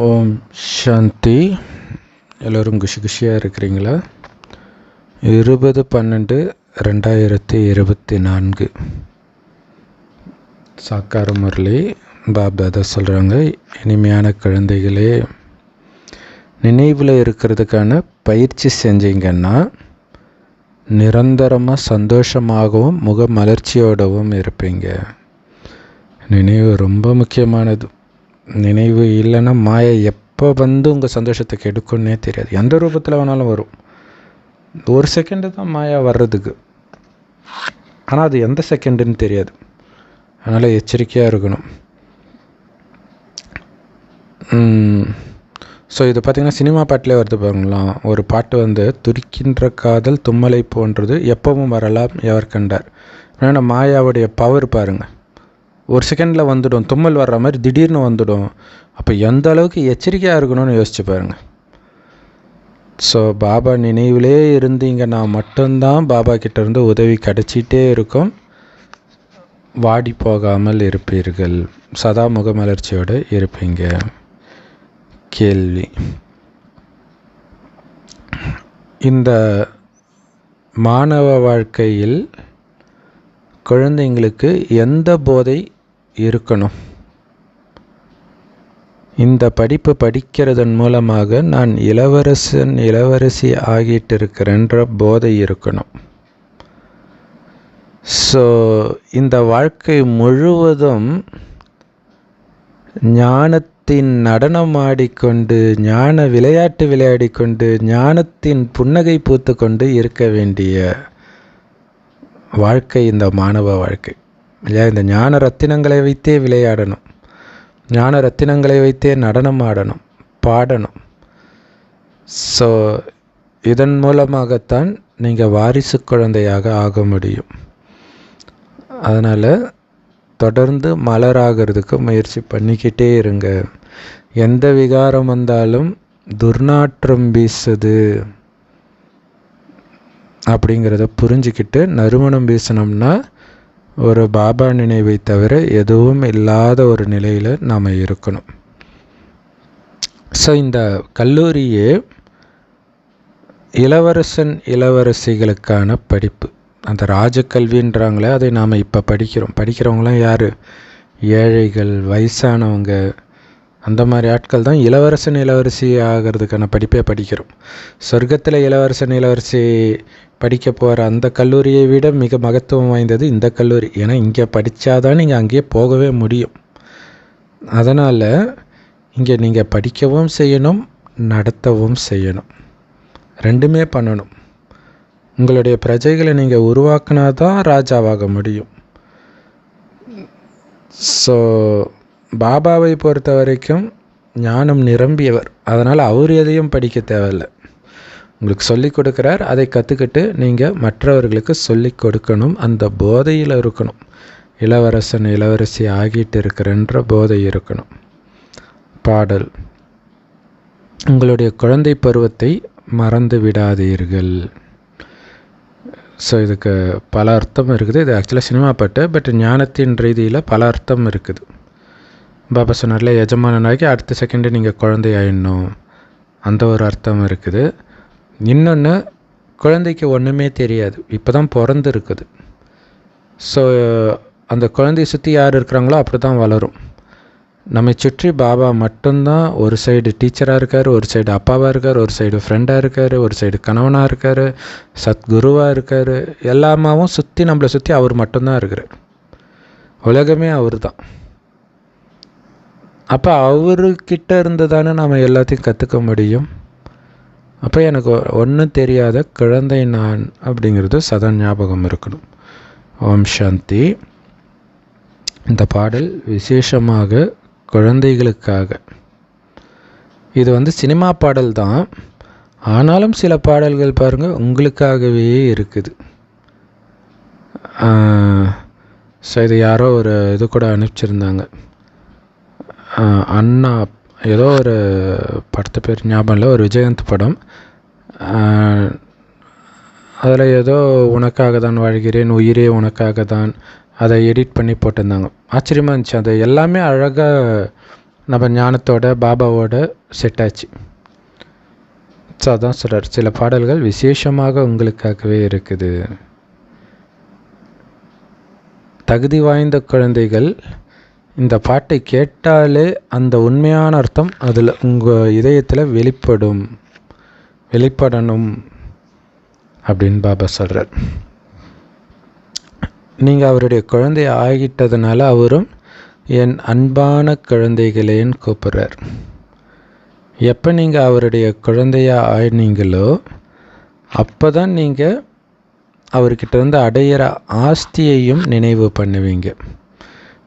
ஓம் சாந்தி. எல்லோரும் குஷியாக இருக்கிறீங்களா? 20/12/2024 சாக்கார முரளி பாப்தாதா சொல்கிறாங்க, இனிமையான குழந்தைகளே, நினைவில் இருக்கிறதுக்கான பயிற்சி செஞ்சீங்கன்னா நிரந்தரமாக சந்தோஷமாகவும் முக மலர்ச்சியோடவும் இருப்பீங்க. நினைவு ரொம்ப முக்கியமானது. நினைவு இல்லைன்னா மாயை எப்போ வந்து உங்கள் சந்தோஷத்தை கெடுக்குன்னே தெரியாது. எந்த ரூபத்தில் வேணாலும் வரும். ஒரு செகண்டு தான் மாயா வர்றதுக்கு, ஆனால் அது எந்த செகண்டுன்னு தெரியாது. அதனால் எச்சரிக்கையாக இருக்கணும். ஸோ இது பார்த்திங்கன்னா சினிமா பாட்டிலே வருது பாருங்களாம். ஒரு பாட்டு வந்து, துடிக்கின்ற காதல் தும்மலை போன்றது எப்பவும் வரலாம் எவர் கண்டார். ஏன்னா மாயாவுடைய பவர் பாருங்கள், ஒரு செகண்டில் வந்துடும். தும்மல் வர்ற மாதிரி திடீர்னு வந்துடும். அப்போ எந்த அளவுக்கு எச்சரிக்கையாக இருக்கணும்னு யோசிச்சு பாருங்கள். ஸோ பாபா நினைவிலே இருந்தீங்கன்னா மட்டும்தான் பாபா கிட்டேருந்து உதவி கிடச்சிட்டே இருக்கும். வாடி போகாமல் இருப்பீர்கள், சதா முகமலர்ச்சியோடு இருப்பீங்க. கேள்வி: இந்த மாணவ வாழ்க்கையில் குழந்தைங்களுக்கு எந்த போதை இருக்கணும்? இந்த படிப்பு படிக்கிறதன் மூலமாக நான் இளவரசன் இளவரசி ஆகிட்டு இருக்கிறேன்ற போதை இருக்கணும். ஸோ இந்த வாழ்க்கை முழுவதும் ஞானத்தின் நடனம் ஆடிக்கொண்டு, ஞான விளையாட்டு விளையாடிக்கொண்டு, ஞானத்தின் புன்னகை பூத்து கொண்டு இருக்க வேண்டிய வாழ்க்கை இந்த மாணவ வாழ்க்கை இல்லையா? இந்த ஞான ரத்தினங்களை வைத்தே விளையாடணும், ஞான ரத்தினங்களை வைத்தே நடனம் ஆடணும், பாடணும். ஸோ இதன் மூலமாகத்தான் நீங்கள் வாரிசு குழந்தையாக ஆக முடியும். அதனால் தொடர்ந்து மலராகிறதுக்கு முயற்சி பண்ணிக்கிட்டே இருங்க. எந்த விகாரம் வந்தாலும் துர்நாற்றம் வீசுது அப்படிங்கிறத புரிஞ்சுக்கிட்டு நறுமணம் வீசினோம்னா ஒரு பாபா நினைவை தவிர எதுவும் இல்லாத ஒரு நிலையில் நாம் இருக்கணும். ஸோ இந்த கல்லூரியே இளவரசன் இளவரசிகளுக்கான படிப்பு. அந்த ராஜக்கல்வின்றாங்களே, அதை நாம் இப்போ படிக்கிறவங்களாம் யார்? ஏழைகள், வயசானவங்க, அந்த மாதிரி ஆட்கள் தான் இளவரசன் இளவரசி ஆகிறதுக்கான படிப்பே படிக்கிறோம். சொர்க்கத்தில் இளவரசன் இளவரசி படிக்க போகிற அந்த கல்லூரியை விட மிக மகத்துவம் வாய்ந்தது இந்த கல்லூரி. ஏன்னா இங்கே படித்தாதான் நீங்கள் அங்கேயே போகவே முடியும். அதனால் இங்கே நீங்கள் படிக்கவும் செய்யணும், நடத்தவும் செய்யணும், ரெண்டுமே பண்ணணும். உங்களுடைய பிரஜைகளை நீங்கள் உருவாக்கினா தான் ராஜாவாக முடியும். ஸோ பாபாவை பொறுத்த வரைக்கும் ஞானம் நிரம்பியவர். அதனால் அவர் எதையும் படிக்க தேவையில்லை, உங்களுக்கு சொல்லிக் கொடுக்குறார். அதை கற்றுக்கிட்டு நீங்கள் மற்றவர்களுக்கு சொல்லிக் கொடுக்கணும். அந்த போதையில் இருக்கணும். இளவரசன் இளவரசி ஆகிட்டு இருக்கிறன்ற போதை இருக்கணும். பாடல்: உங்களுடைய குழந்தை பருவத்தை மறந்து விடாதீர்கள். ஸோ இதுக்கு பல அர்த்தம் இருக்குது. இது ஆக்சுவலாக சினிமா பாட்டு, பட் ஞானத்தின் ரீதியில் பல அர்த்தம் இருக்குது. பாபா சொன்னார்ல, எஜமானனாகி அடுத்த செகண்டு நீங்கள் குழந்தை ஆயிடணும், அந்த ஒரு அர்த்தம் இருக்குது. இன்னொன்று, குழந்தைக்கு ஒன்றுமே தெரியாது, இப்போ தான் பிறந்துருக்குது. ஸோ அந்த குழந்தையை சுற்றி யார் இருக்கிறாங்களோ அப்படி தான் வளரும். நம்மை சுற்றி பாபா மட்டும்தான். ஒரு சைடு டீச்சராக இருக்கார், ஒரு சைடு அப்பாவாக இருக்கார், ஒரு சைடு ஃப்ரெண்டாக இருக்கார், ஒரு சைடு கணவனாக இருக்கார், சத்குருவாக இருக்கார். எல்லாமாவும் சுற்றி நம்மளை சுற்றி அவர் மட்டும்தான் இருக்கிறார். உலகமே அவர் தான். அப்போ அவர்கிட்ட இருந்து தானே நம்ம எல்லாத்தையும் கற்றுக்க முடியும். அப்போ எனக்கு ஒன்றும் தெரியாத குழந்தை நான் அப்படிங்கிறது சதா ஞாபகம் இருக்கணும். ஓம் சாந்தி. இந்த பாடல் விசேஷமாக குழந்தைகளுக்காக. இது வந்து சினிமா பாடல் தான், ஆனாலும் சில பாடல்கள் பாருங்கள் உங்களுக்காகவே இருக்குது. ஸோ இது யாரோ ஒரு இது கூட அனுப்பிச்சிருந்தாங்க. அண்ணா ஏதோ ஒரு படத்து பேர் ஞாபகம் இல்லை, ஒரு விஜயகாந்த் படம். அதில் ஏதோ உனக்காக தான் வாழ்கிறேன், உயிரே உனக்காக தான், அதை எடிட் பண்ணி போட்டிருந்தாங்க. ஆச்சரியமாக இருந்துச்சு. அது எல்லாமே அழகாக நம்ம ஞானத்தோட பாபாவோட செட் ஆச்சு. ஸோ அதான் சொல்கிறார், சில பாடல்கள் விசேஷமாக உங்களுக்காகவே இருக்குது. தகுதி வாய்ந்த குழந்தைகள் இந்த பாட்டை கேட்டாலே அந்த உண்மையான அர்த்தம் அதில் உங்கள் இதயத்தில் வெளிப்படணும் அப்படின்னு பாபா சொல்கிறார். நீங்கள் அவருடைய குழந்தை ஆகிட்டதுனால அவரும் என் அன்பான குழந்தைகளேன்னு கூப்பிட்றார். எப்போ நீங்கள் அவருடைய குழந்தையாக ஆயினீங்களோ அப்போ தான் நீங்கள் அவர்கிட்ட இருந்து அடையிற ஆஸ்தியையும் நினைவு பண்ணுவீங்க.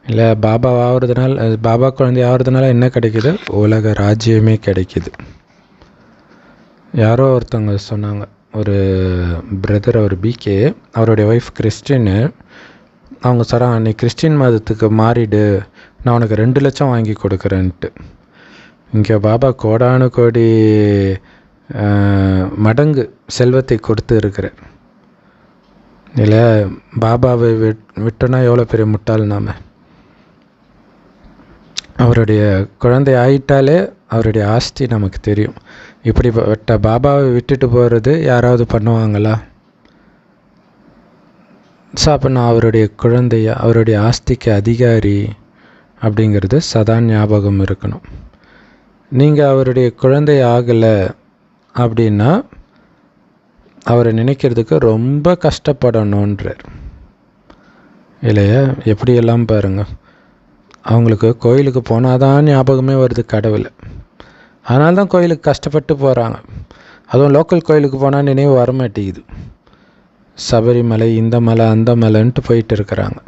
இல்லை பாபா ஆகிறதுனால, பாபா குழந்தை ஆகிறதுனால என்ன கிடைக்கிது? உலக ராஜ்யமே கிடைக்கிது. யாரோ ஒருத்தவங்க சொன்னாங்க, ஒரு பிரதர், அவர் பிகே, அவருடைய ஒய்ஃப் கிறிஸ்டின்னு. அவங்க சொல்கிறாங்க, நீ கிறிஸ்டின் மதத்துக்கு மாறிடு, நான் உனக்கு 2 லட்சம் வாங்கி கொடுக்குறேன்ட்டு. இங்கே பாபா கோடானு கோடி மடங்கு செல்வத்தை கொடுத்து இருக்கிறார். இல்லை பாபாவை விட்டோன்னா எவ்வளோ பெரிய முட்டாள் நாம். அவருடைய குழந்தை ஆயிட்டாலே அவருடைய ஆஸ்தி நமக்கு தெரியும். இப்படிப்பட்ட பாபாவை விட்டுட்டு போகிறது யாராவது பண்ணுவாங்களா? ஸோ அப்போ நான் அவருடைய குழந்தைய, அவருடைய ஆஸ்திக்கு அதிகாரி அப்படிங்கிறது சதா ஞாபகம் இருக்கணும். நீங்கள் அவருடைய குழந்தை ஆகலை அப்படின்னா அவரை நினைக்கிறதுக்கு ரொம்ப கஷ்டப்படணுன்றார். இல்லையா? எப்படியெல்லாம் பாருங்கள், அவங்களுக்கு கோயிலுக்கு போனால் தான் ஞாபகமே வருது கடவுளை. அதனால தான் கோயிலுக்கு கஷ்டப்பட்டு போகிறாங்க. அதுவும் லோக்கல் கோயிலுக்கு போனால் நினைவு வரமாட்டேங்குது. சபரிமலை, இந்த மலை, அந்த மலைன்ட்டு போயிட்டு இருக்கிறாங்க.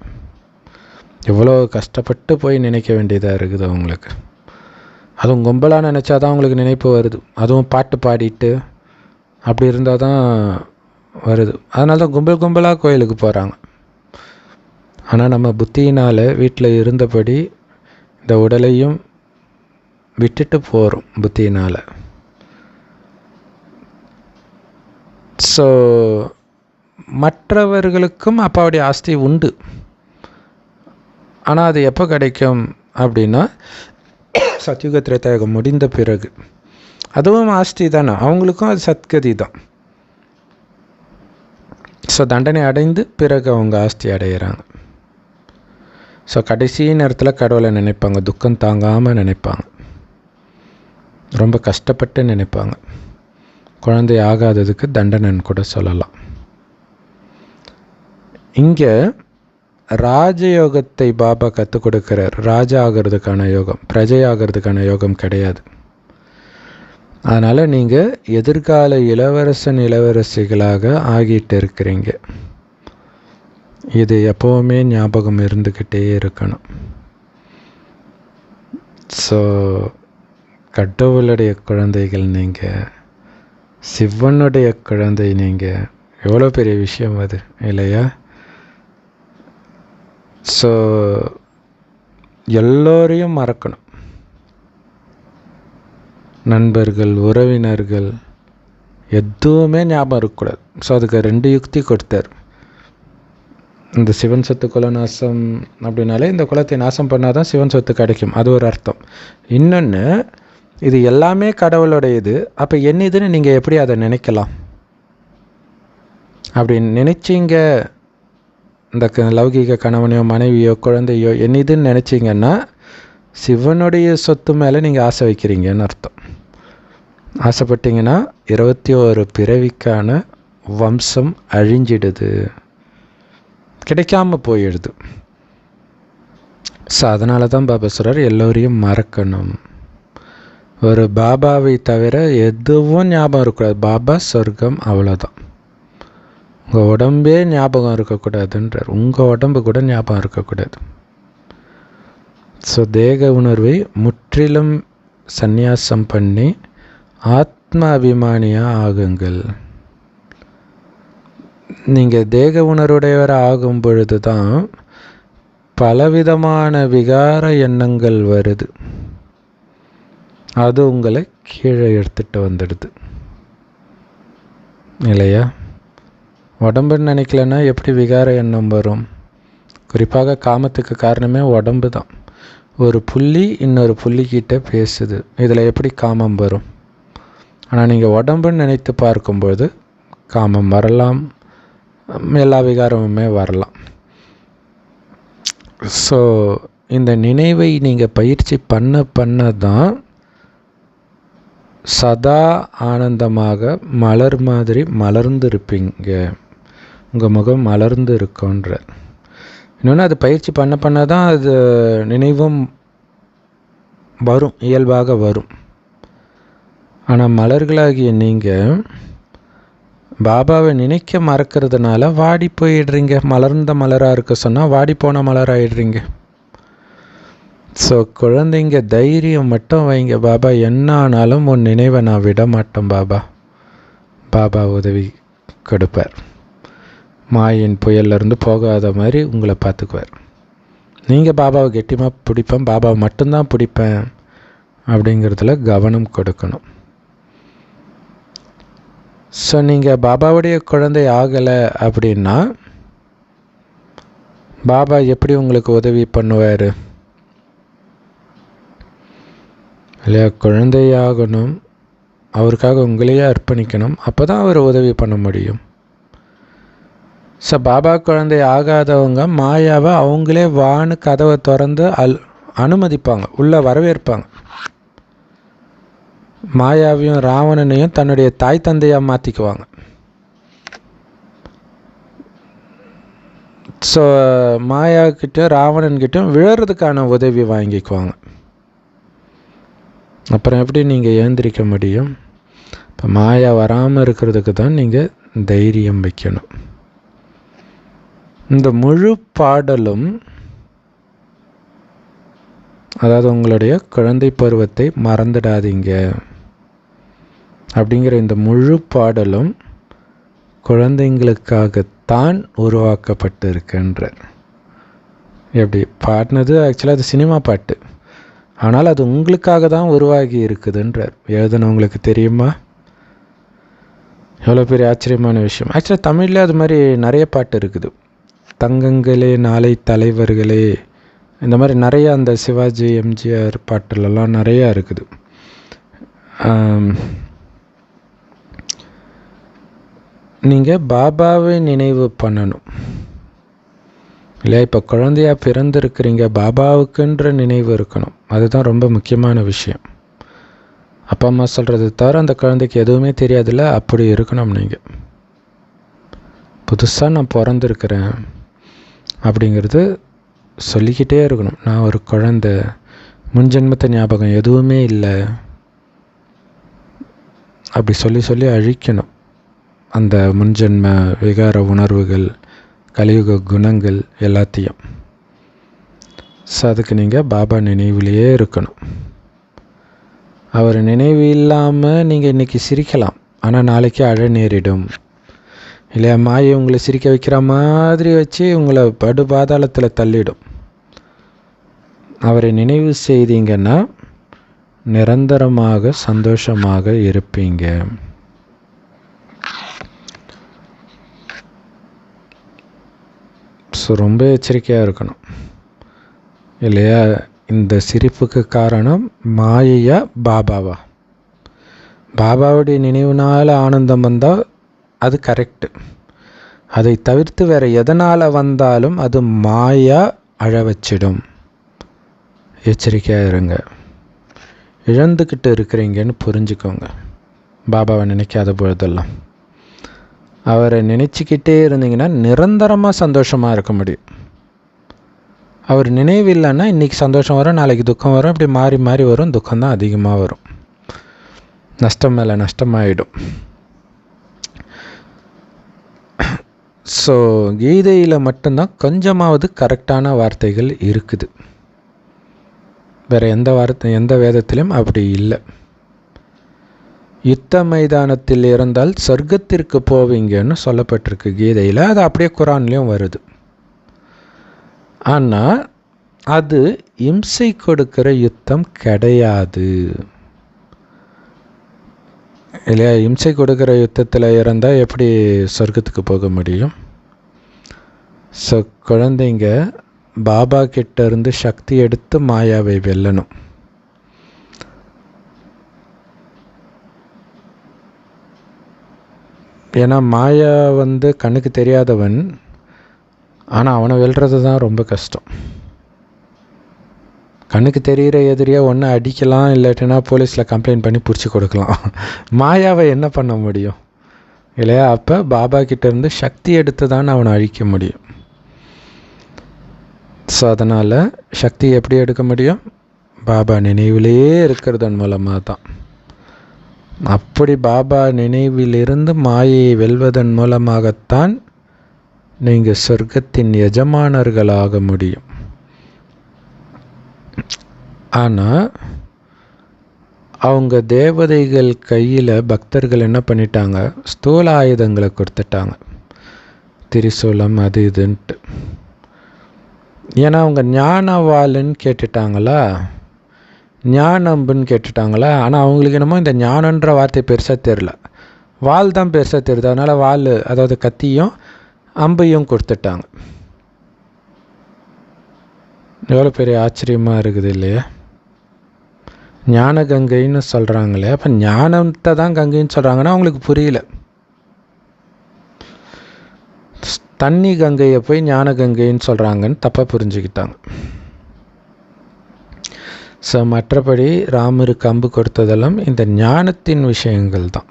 எவ்வளோ கஷ்டப்பட்டு போய் நினைக்க வேண்டியதாக இருக்குது அவங்களுக்கு. அதுவும் கும்பலாக நினச்சா தான் அவங்களுக்கு நினைப்பு வருது. அதுவும் பாட்டு பாடிட்டு அப்படி இருந்தால் தான் வருது. அதனால தான் கும்பலாக கோயிலுக்கு போகிறாங்க. ஆனால் நம்ம புத்தியினால் வீட்டில் இருந்தபடி இந்த உடலையும் விட்டுட்டு போகிறோம் புத்தியினால். ஸோ மற்றவர்களுக்கும் அப்பாவுடைய ஆஸ்தி உண்டு. ஆனால் அது எப்போ கிடைக்கும் அப்படின்னா சத்யுக திரேதாயுகம் முடிந்த பிறகு. அதுவும் ஆஸ்தி தானே, அவங்களுக்கும் அது சத்கதி தான். ஸோ தண்டனை அடைந்து பிறகு அவங்க ஆஸ்தி அடைகிறாங்க. ஸோ கடைசி நேரத்தில் கடவுளை நினைப்பாங்க, துக்கம் தாங்காமல் நினைப்பாங்க, ரொம்ப கஷ்டப்பட்டு நினைப்பாங்க. குழந்தை ஆகாததுக்கு தண்டனைன்னு கூட சொல்லலாம். இங்கே ராஜயோகத்தை பாபா கற்றுக் கொடுக்கிறார். ராஜா ஆகிறதுக்கான யோகம், பிரஜை ஆகிறதுக்கான யோகம் கிடையாது. அதனால் நீங்கள் எதிர்கால இளவரசன் இளவரசிகளாக ஆகிட்டு இருக்கிறீங்க. இது எப்போவுமே ஞாபகம் இருந்துக்கிட்டே இருக்கணும். ஸோ கடவுளுடைய குழந்தைகள் நீங்கள், சிவனுடைய குழந்தை நீங்கள். எவ்வளோ பெரிய விஷயம் அது இல்லையா? ஸோ எல்லோரையும் மறக்கணும். நண்பர்கள், உறவினர்கள் எதுவுமே ஞாபகம் இருக்கக்கூடாது. ஸோ அதுக்கு 2 யுக்தி கொடுத்தார். இந்த சிவன் சொத்து குலநாசம் அப்படின்னாலே இந்த குலத்தை நாசம் பண்ணால் தான் சிவன் சொத்து கிடைக்கும், அது ஒரு அர்த்தம். இன்னொன்று, இது எல்லாமே கடவுளுடையது, அப்போ என்னதுன்னு நீங்கள் எப்படி அதை நினைக்கலாம்? அப்படி நினைச்சிங்க, இந்த லௌகீக கணவனையோ மனைவியோ குழந்தையோ என்னதுன்னு நினச்சிங்கன்னா சிவனுடைய சொத்து மேலே நீங்கள் ஆசை வைக்கிறீங்கன்னு அர்த்தம். ஆசைப்பட்டீங்கன்னா 21 பிறவிக்கான வம்சம் அழிஞ்சிடுது, கிடைக்காம போயிடுது. ஸோ அதனால தான் பாபா சொல்கிறார், எல்லோரையும் மறக்கணும். ஒரு பாபாவை தவிர எதுவும் ஞாபகம் இருக்கக்கூடாது. பாபா சொர்க்கம், அவ்வளோதான். உங்கள் உடம்பே ஞாபகம் இருக்கக்கூடாதுன்றார். உங்கள் உடம்பு கூட ஞாபகம் இருக்கக்கூடாது. ஸோ தேக உணர்வை முற்றிலும் சந்நியாசம் பண்ணி ஆத்ம அபிமானியாக ஆகுங்கள். நீங்கள் தேக உணர்வுடையவராக ஆகும் பொழுது தான் பலவிதமான விகார எண்ணங்கள் வருது. அது உங்களை கீழே எடுத்துகிட்டு வந்துடுது இல்லையா? உடம்புன்னு நினைக்கலன்னா எப்படி விகார எண்ணம் வரும்? குறிப்பாக காமத்துக்கு காரணமே உடம்பு தான். ஒரு புள்ளி இன்னொரு புள்ளிக்கிட்ட பேசுது. இதில் எப்படி காமம் வரும்? ஆனால் நீங்கள் உடம்புன்னு நினைத்து பார்க்கும்போது காமம் வரலாம், எல்லா விகாரமுமே வரலாம். ஸோ இந்த நினைவை நீங்கள் பயிற்சி பண்ண தான் சதா ஆனந்தமாக மலர் மாதிரி மலர்ந்து இருப்பீங்க. உங்கள் முகம் மலர்ந்து இருக்குன்ற. இன்னொன்று, அது பயிற்சி பண்ண தான் அது நினைவும் வரும், இயல்பாக வரும். ஆனால் மலர்களாகிய நீங்கள் பாபாவை நினைக்க மறக்கிறதுனால வாடி போயிடுறீங்க. மலர்ந்த மலராக இருக்க சொன்னால் வாடி போன மலராகிடுறீங்க. ஸோ குழந்தைங்க தைரியம் மட்டும் வைங்க. பாபா என்ன ஆனாலும் உன் நினைவை நான் விட மாட்டேன் பாபா. பாபா உதவி கொடுப்பார். மாயின் புயல்லேருந்து போகாத மாதிரி உங்களை பார்த்துக்குவார். நீங்கள் பாபாவை கெட்டியமாக பிடிப்பேன், பாபாவை மட்டும்தான் பிடிப்பேன் அப்படிங்கிறதுல கவனம் கொடுக்கணும். ஸோ நீங்கள் பாபாவுடைய குழந்தை ஆகலை அப்படின்னா பாபா எப்படி உங்களுக்கு உதவி பண்ணுவார் இல்லையா? குழந்தையாகணும், அவருக்காக உங்களையே அர்ப்பணிக்கணும், அப்போ தான் அவர் உதவி பண்ண முடியும். ஸோ பாபா குழந்தை ஆகாதவங்க மாயாவை அவங்களே வான்னு கதவை திறந்து அனுமதிப்பாங்க, உள்ளே வரவேற்பாங்க. மாயாவையும் ராவணனையும் தன்னுடைய தாய் தந்தையாக மாற்றிக்குவாங்க. ஸோ மாயாக்கிட்ட ராவணன்கிட்டையும் விழறதுக்கான உதவி வாங்கிக்குவாங்க. அப்புறம் எப்படி நீங்கள் ஏந்திரிக்க முடியும்? இப்போ மாயா வராமல் இருக்கிறதுக்கு தான் நீங்கள் தைரியம் வைக்கணும். இந்த முழு பாடலும், அதாவது உங்களுடைய குழந்தை பருவத்தை மறந்துடாதீங்க அப்படிங்கிற இந்த முழு பாடலும் குழந்தைங்களுக்காகத்தான் உருவாக்கப்பட்டு இருக்குன்றார். எப்படி பாடினது ஆக்சுவலாக அது சினிமா பாட்டு, ஆனால் அது உங்களுக்காக தான் உருவாகி இருக்குதுன்றார். எழுதுனவங்களுக்கு தெரியுமா? எவ்வளோ பெரிய ஆச்சரியமான விஷயம். ஆக்சுவலாக தமிழில் அது மாதிரி நிறைய பாட்டு இருக்குது. தங்கங்களே நாளை தலைவர்களே, இந்த மாதிரி நிறைய அந்த சிவாஜி எம்ஜிஆர் பாட்டுலலாம் நிறையா இருக்குது. நீங்கள் பாபாவை நினைவு பண்ணணும் இல்லையா? இப்போ குழந்தையாக பிறந்திருக்கிறீங்க, பாபாவுக்குன்ற நினைவு இருக்கணும். அதுதான் ரொம்ப முக்கியமான விஷயம். அப்பா அம்மா சொல்கிறது தவிர அந்த குழந்தைக்கு எதுவுமே தெரியாதுல்ல, அப்படி இருக்கணும். நீங்கள் புதுசாக நான் பிறந்திருக்கிறேன் அப்படிங்கிறது சொல்லிக்கிட்டே இருக்கணும். நான் ஒரு குழந்தை, முன்ஜென்மத்தை ஞாபகம் எதுவுமே இல்லை, அப்படி சொல்லி சொல்லி அழிக்கணும் அந்த முன்ஜென்ம விகார உணர்வுகள், கலியுக குணங்கள் எல்லாத்தையும். ஸோ அதுக்கு நீங்கள் பாபா நினைவிலேயே இருக்கணும். அவர் நினைவு இல்லாமல் நீங்கள் இன்றைக்கி சிரிக்கலாம், ஆனால் நாளைக்கு அழ நேரிடும் இல்லையா? மாயை உங்களை சிரிக்க வைக்கிற மாதிரி வச்சு உங்களை படு பாதாளத்தில் தள்ளிடும். அவரை நினைவு செய்தீங்கன்னா நிரந்தரமாக சந்தோஷமாக இருப்பீங்க. ஸோ ரொம்ப எச்சரிக்கையாக இருக்கணும் இல்லையா? இந்த சிரிப்புக்கு காரணம் மாயையா பாபாவா? பாபாவுடைய நினைவுனால் ஆனந்தம் வந்தால் அது கரெக்டு. அதை தவிர்த்து வேறு எதனால் வந்தாலும் அது மாயா அழ வச்சிடும். எச்சரிக்கையாக இருங்க. இழந்துக்கிட்டு இருக்கிறீங்கன்னு புரிஞ்சுக்கோங்க. பாபாவை நினைக்காத பொழுதெல்லாம் அவரை நினச்சிக்கிட்டே இருந்தீங்கன்னா நிரந்தரமாக சந்தோஷமாக இருக்க முடியும். அவர் நினைவு இல்லைன்னா இன்றைக்கி சந்தோஷம் வரும், நாளைக்கு துக்கம் வரும், இப்படி மாறி மாறி வரும். துக்கம்தான் அதிகமாக வரும், நஷ்டம் மேலே நஷ்டமாயிடும். ஸோ கீதையில் மட்டும்தான் கொஞ்சமாவது கரெக்டான வார்த்தைகள் இருக்குது. வேறு எந்த வேதத்திலும் அப்படி இல்லை. யுத்த மைதானத்தில் இருந்தால் சொர்க்கத்திற்கு போவீங்கன்னு சொல்லப்பட்டிருக்கு கீதையில். அது அப்படியே குரான்லேயும் வருது. ஆனால் அது இம்சை கொடுக்கிற யுத்தம் கிடையாது இல்லையா? இம்சை கொடுக்கிற யுத்தத்தில் இறந்தால் எப்படி சொர்க்கத்துக்கு போக முடியும்? ஸோ குழந்தைங்க பாபா கிட்ட இருந்து சக்தி எடுத்து மாயாவை வெல்லணும். ஏன்னா மாயா கண்ணுக்கு தெரியாதவன், ஆனால் அவனை வெல்றது தான் ரொம்ப கஷ்டம். கண்ணுக்கு தெரிகிற எதிரியாக ஒன்று அடிக்கலாம், இல்லாட்டினா போலீஸில் கம்ப்ளைண்ட் பண்ணி பிடிச்சி கொடுக்கலாம். மாயாவை என்ன பண்ண முடியும் இல்லையா? அப்போ பாபா கிட்டேருந்து சக்தி எடுத்து தான் அவனை அழிக்க முடியும். ஸோ அதனால் சக்தி எப்படி எடுக்க முடியும்? பாபா நினைவிலேயே இருக்கிறதன் மூலமாக தான். அப்படி பாபா நினைவிலிருந்து மாயையை வெல்வதன் மூலமாகத்தான் நீங்கள் சொர்க்கத்தின் எஜமானர்களாக முடியும். ஆனால் அவங்க தேவதைகள் கையில் பக்தர்கள் என்ன பண்ணிட்டாங்க? ஸ்தூல ஆயுதங்களை கொடுத்துட்டாங்க, திரிசூலம் அது இதுன்ட்டு. ஏன்னா அவங்க ஞானவாளுன்னு கேட்டுட்டாங்களா, ஞானம்புன்னு கேட்டுட்டாங்களா. ஆனால் அவங்களுக்கு என்னமோ இந்த ஞானன்ற வார்த்தை பெருசாக தெரில, வாள் தான் பெருசாக தெரியுது. அதனால் வாள், அதாவது கத்தியும் அம்பையும் கொடுத்துட்டாங்க. எவ்வளோ பெரிய ஆச்சரியமாக இருக்குது இல்லையா? ஞான கங்கைன்னு சொல்கிறாங்களே, அப்போ ஞானத்தை தான் கங்கைன்னு சொல்கிறாங்கன்னா அவங்களுக்கு புரியல. தண்ணி கங்கையை போய் ஞான கங்கைன்னு சொல்கிறாங்கன்னு தப்பாக புரிஞ்சுக்கிட்டாங்க. ஸோ மற்றபடி ராமருக்கு அம்பு கொடுத்ததெல்லாம் இந்த ஞானத்தின் விஷயங்கள் தான்.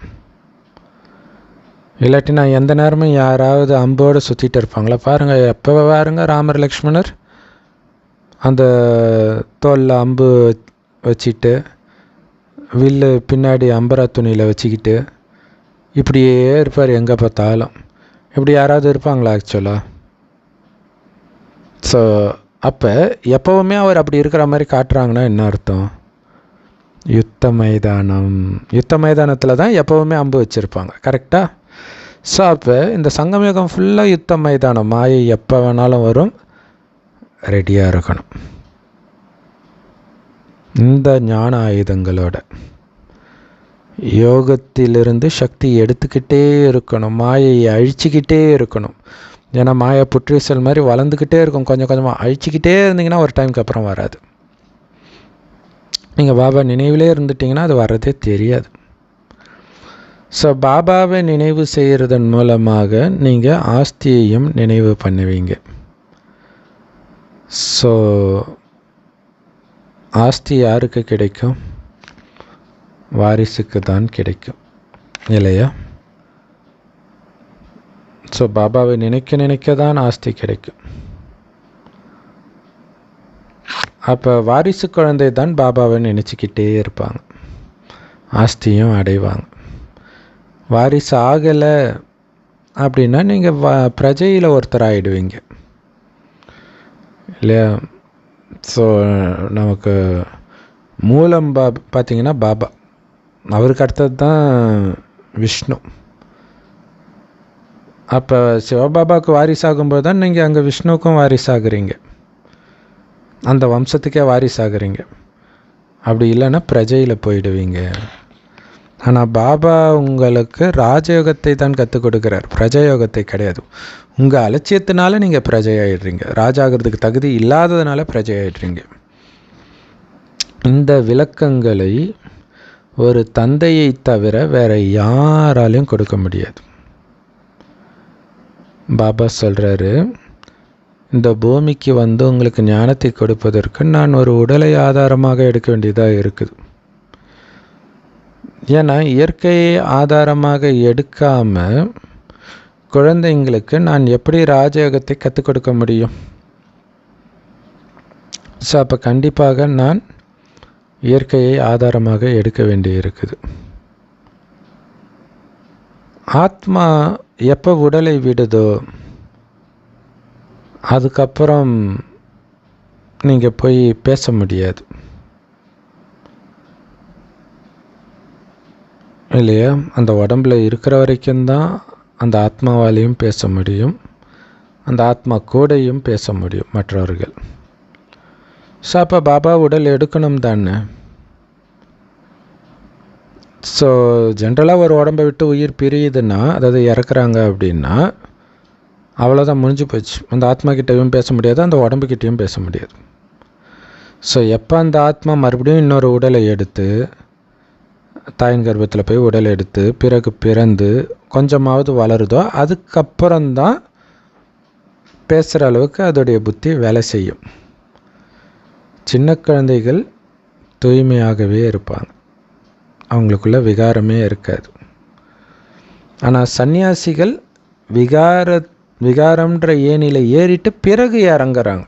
இல்லாட்டி நான் எந்த நேரமும் யாராவது அம்போடு சுற்றிட்டு இருப்பாங்களா பாருங்கள். எப்போ பாருங்க ராமர் லக்ஷ்மணர் அந்த தோலில் அம்பு வச்சுட்டு, வில்லு பின்னாடி அம்பரா துணியில் வச்சுக்கிட்டு இப்படியே இருப்பார் எங்கே பார்த்தாலும். இப்படி யாராவது இருப்பாங்களா ஆக்சுவலாக? ஸோ அப்போ எப்போவுமே அவர் அப்படி இருக்கிற மாதிரி காட்டுறாங்கன்னா என்ன அர்த்தம்? யுத்த மைதானத்தில் தான் எப்போவுமே அம்பு வச்சுருப்பாங்க, கரெக்டாக? ஸோ அப்போ இந்த சங்கமயுகம் ஃபுல்லாக யுத்த மைதானம். மாயை எப்போ வேணாலும் வரும், ரெடியாக இருக்கணும். இந்த ஞான ஆயுதங்களோட யோகத்திலிருந்து சக்தி எடுத்துக்கிட்டே இருக்கணும், மாயையை அழிச்சிக்கிட்டே இருக்கணும். ஏன்னா மாயா புற்றீசல் மாதிரி வளர்ந்துக்கிட்டே இருக்கும், கொஞ்சம் கொஞ்சமாக அழிச்சிக்கிட்டே இருந்தீங்கன்னா ஒரு டைமுக்கு அப்புறம் வராது. நீங்கள் பாபா நினைவிலே இருந்துட்டிங்கன்னா அது வர்றதே தெரியாது. ஸோ பாபாவை நினைவு செய்கிறதன் மூலமாக நீங்கள் ஆஸ்தியையும் நினைவு பண்ணுவீங்க. ஸோ ஆஸ்தி யாருக்கு கிடைக்கும்? வாரிசுக்கு தான் கிடைக்கும் இல்லையா? ஸோ பாபாவை நினைக்க தான் ஆஸ்தி கிடைக்கும். அப்போ வாரிசு குழந்தை தான் பாபாவை நினச்சிக்கிட்டே இருப்பாங்க, ஆஸ்தியும் அடைவாங்க. வாரிசு ஆகலை அப்படின்னா நீங்கள் பிரஜையில் ஒருத்தர் ஆகிடுவீங்க இல்லையா? ஸோ நமக்கு மூலம் பார்த்திங்கன்னா பாபா, அவருக்கு அடுத்தது தான் விஷ்ணு. அப்போ சிவபாபாவுக்கு வாரிசாகும்போது தான் நீங்கள் அங்கே விஷ்ணுவுக்கும் வாரிசாகிறீங்க, அந்த வம்சத்துக்கே வாரிசாகிறீங்க. அப்படி இல்லைன்னா பிரஜையில் போயிடுவீங்க. ஆனால் பாபா உங்களுக்கு ராஜயோகத்தை தான் கற்றுக் கொடுக்குறார், பிரஜயோகத்தை கிடையாது. உங்கள் அலட்சியத்தினால நீங்கள் பிரஜையாயிடுறீங்க, ராஜாகிறதுக்கு தகுதி இல்லாததுனால பிரஜையாயிடுறீங்க. இந்த விளக்கங்களை ஒரு தந்தையை தவிர வேற யாராலையும் கொடுக்க முடியாது. பாபா சொல்கிறாரு, இந்த பூமிக்கு உங்களுக்கு ஞானத்தை கொடுப்பதற்கு நான் ஒரு உடலை ஆதாரமாக எடுக்க வேண்டியதாக இருக்குது. ஏன்னா இயற்கையை ஆதாரமாக எடுக்காமல் குழந்தைங்களுக்கு நான் எப்படி ராஜயோகத்தை கற்றுக் கொடுக்க முடியும்? ஸோ அப்போ கண்டிப்பாக நான் இயற்கையை ஆதாரமாக எடுக்க வேண்டி இருக்குது. ஆத்மா எப்போ உடலை விடுதோ அதுக்கப்புறம் நீங்கள் போய் பேச முடியாது இல்லையா? அந்த உடம்புல இருக்கிற வரைக்கும் தான் அந்த ஆத்மாவாலையும் பேச முடியும், அந்த ஆத்மா கூடையும் பேச முடியும் மற்றவர்கள். ஸோ அப்போ பாபா உடல் எடுக்கணும் தானே. ஸோ ஜென்ரலாக ஒரு உடம்பை விட்டு உயிர் பிரியுதுன்னா, அதாவது இறக்குறாங்க அப்படின்னா, அவ்வளோதான், முடிஞ்சு போச்சு. அந்த ஆத்மா கிட்டேயும் பேச முடியாது, அந்த உடம்புக்கிட்டேயும் பேச முடியாது. ஸோ எப்போ அந்த ஆத்மா மறுபடியும் இன்னொரு உடலை எடுத்து தாயின் கர்ப்பத்தில் போய் உடலை எடுத்து பிறகு பிறந்து கொஞ்சமாவது வளருதோ அதுக்கப்புறம்தான் பேசுகிற அளவுக்கு அதோடைய புத்தி வேலை செய்யும். சின்ன குழந்தைகள் தூய்மையாகவே இருப்பாங்க, அவங்களுக்குள்ள விகாரமே இருக்காது. ஆனால் சன்னியாசிகள் விகாரம்ன்ற ஏணியில் ஏறிட்டு பிறகு இறங்குறாங்க.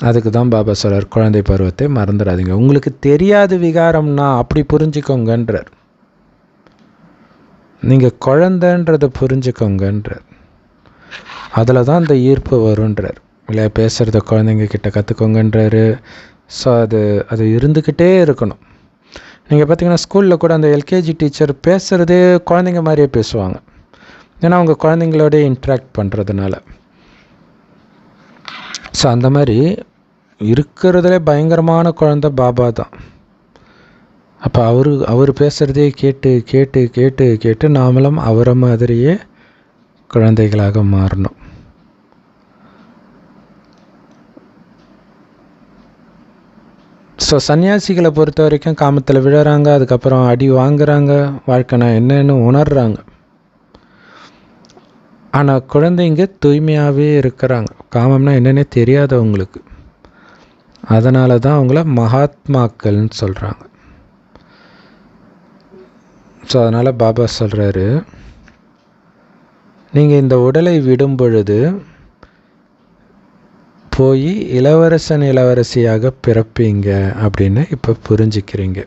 அதுக்கு தான் பாபா சொல்கிறார், குழந்தை பருவத்தை மறந்துடாதீங்க, உங்களுக்கு தெரியாது விகாரம்னா அப்படி புரிஞ்சுக்கோங்கன்றார். நீங்கள் குழந்தைன்றதை புரிஞ்சுக்கோங்கன்றார். அதில் தான் அந்த ஈர்ப்பு வருன்றார் இல்லையா. பேசுகிறத குழந்தைங்க கிட்ட கற்றுக்கோங்கன்றாரு. ஸோ அது இருந்துக்கிட்டே இருக்கணும். நீங்கள் பார்த்தீங்கன்னா ஸ்கூலில் கூட அந்த எல்கேஜி டீச்சர் பேசுகிறதே குழந்தைங்க மாதிரியே பேசுவாங்க. ஏன்னா அவங்க குழந்தைங்களோட இன்ட்ராக்ட் பண்ணுறதுனால. ஸோ அந்த மாதிரி இருக்கிறதுலே பயங்கரமான குழந்தை பாபா தான். அப்போ அவர் பேசுகிறதே கேட்டு கேட்டு கேட்டு கேட்டு நாமளும் அவரை மாதிரியே குழந்தைகளாக மாறணும். ஸோ சன்னியாசிகளை பொறுத்த வரைக்கும் காமத்தில் விழுறாங்க, அதுக்கப்புறம் அடி வாங்குறாங்க, வாழ்க்கைனா என்னன்னு உணர்றாங்க. ஆனால் குழந்தைங்க தூய்மையாகவே இருக்கிறாங்க, காமம்னா என்னன்னே தெரியாதவங்களுக்கு. அதனால தான் அவங்கள மகாத்மாக்கள்னு சொல்கிறாங்க. ஸோ அதனால் பாபா சொல்கிறாரு, நீங்கள் இந்த உடலை விடும் பொழுது போய் இளவரசன் இளவரசியாக பிறப்பீங்க அப்படின்னு இப்போ புரிஞ்சுக்கிறீங்க.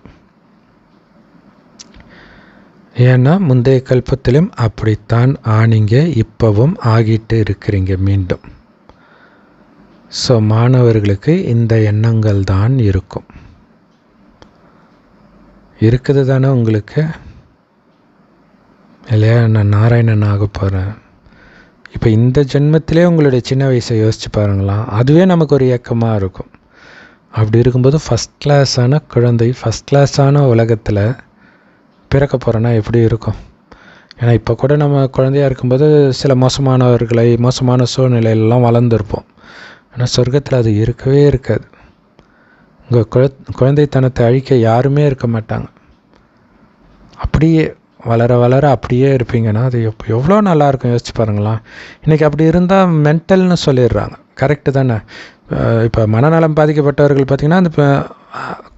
ஏன்னா முந்தைய கல்பத்திலும் அப்படித்தான் ஆனீங்க, இப்போவும் ஆகிட்டு இருக்கிறீங்க மீண்டும். ஸோ மாணவர்களுக்கு இந்த எண்ணங்கள் தான் இருக்கும். இருக்குது தானே உங்களுக்கு இல்லையா? நான் நாராயணன் ஆக போகிறேன். இப்போ இந்த ஜென்மத்திலே உங்களுடைய சின்ன வயசை யோசித்து பாருங்களாம், அதுவே நமக்கு ஒரு இயக்கமாக இருக்கும். அப்படி இருக்கும்போது ஃபஸ்ட் கிளாஸான குழந்தை ஃபஸ்ட் கிளாஸான உலகத்தில் பிறக்க போகிறோன்னா எப்படி இருக்கும்? ஏன்னா இப்போ கூட நம்ம குழந்தையாக இருக்கும்போது சில மோசமான சூழ்நிலையிலலாம் வளர்ந்துருப்போம். ஆனால் சொர்க்கத்தில் அது இருக்கவே இருக்காது. உங்கள் குழந்தைத்தனத்தை அழிக்க யாருமே இருக்க மாட்டாங்க. அப்படியே வளர வளர அப்படியே இருப்பீங்கன்னா அது எவ்வளோ நல்லாயிருக்கும் யோசிச்சு பாருங்களாம். இன்றைக்கி அப்படி இருந்தால் மென்டல்னு சொல்லிடுறாங்க, கரெக்டு தானே? இப்போ மனநலம் பாதிக்கப்பட்டவர்கள் பார்த்திங்கன்னா அந்த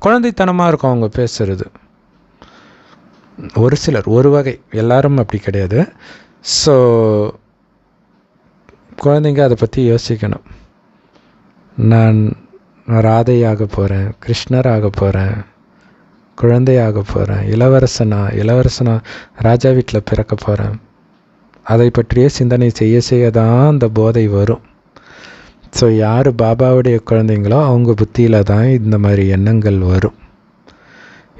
குழந்தைத்தனமாக இருக்கும் அவங்க பேசுகிறது. ஒரு சிலர், ஒரு வகை, எல்லாரும் அப்படி கிடையாது. ஸோ குழந்தைங்க அதை பற்றி யோசிக்கணும். நான் ராதையாக போகிறேன், கிருஷ்ணராக போகிறேன், குழந்தையாக போகிறேன், இளவரசனா ராஜா வீட்டில் பிறக்க போகிறேன். அதை பற்றியே சிந்தனை செய்ய தான் அந்த போதை வரும். ஸோ யார் பாபாவுடைய குழந்தைங்களோ அவங்க புத்தியில் தான் இந்த மாதிரி எண்ணங்கள் வரும்.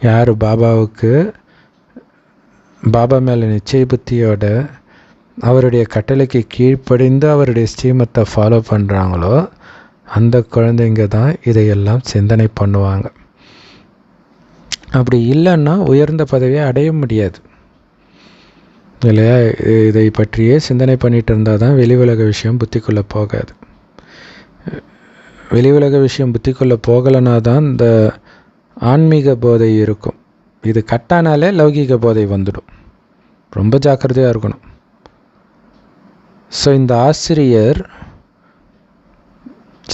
யார் பாபா மேலே நிச்சய புத்தியோட அவருடைய கட்டளைக்கு கீழ்ப்படிந்து அவருடைய ஸ்ரீமத்தை ஃபாலோ பண்ணுறாங்களோ அந்த குழந்தைங்க தான் இதையெல்லாம் சிந்தனை பண்ணுவாங்க. அப்படி இல்லைன்னா உயர்ந்த பதவியை அடைய முடியாது இல்லையா? இதை பற்றியே சிந்தனை பண்ணிகிட்டு இருந்தால் தான் வெளி உலக விஷயம் புத்திக்குள்ளே போகாது. வெளி உலக விஷயம் புத்திக்குள்ளே போகலைன்னா தான் இந்த ஆன்மீக போதை இருக்கும். இது கட்டானாலே லௌகீக போதை வந்துடும். ரொம்ப ஜாக்கிரதையாக இருக்கணும். ஸோ இந்த ஆசிரியர்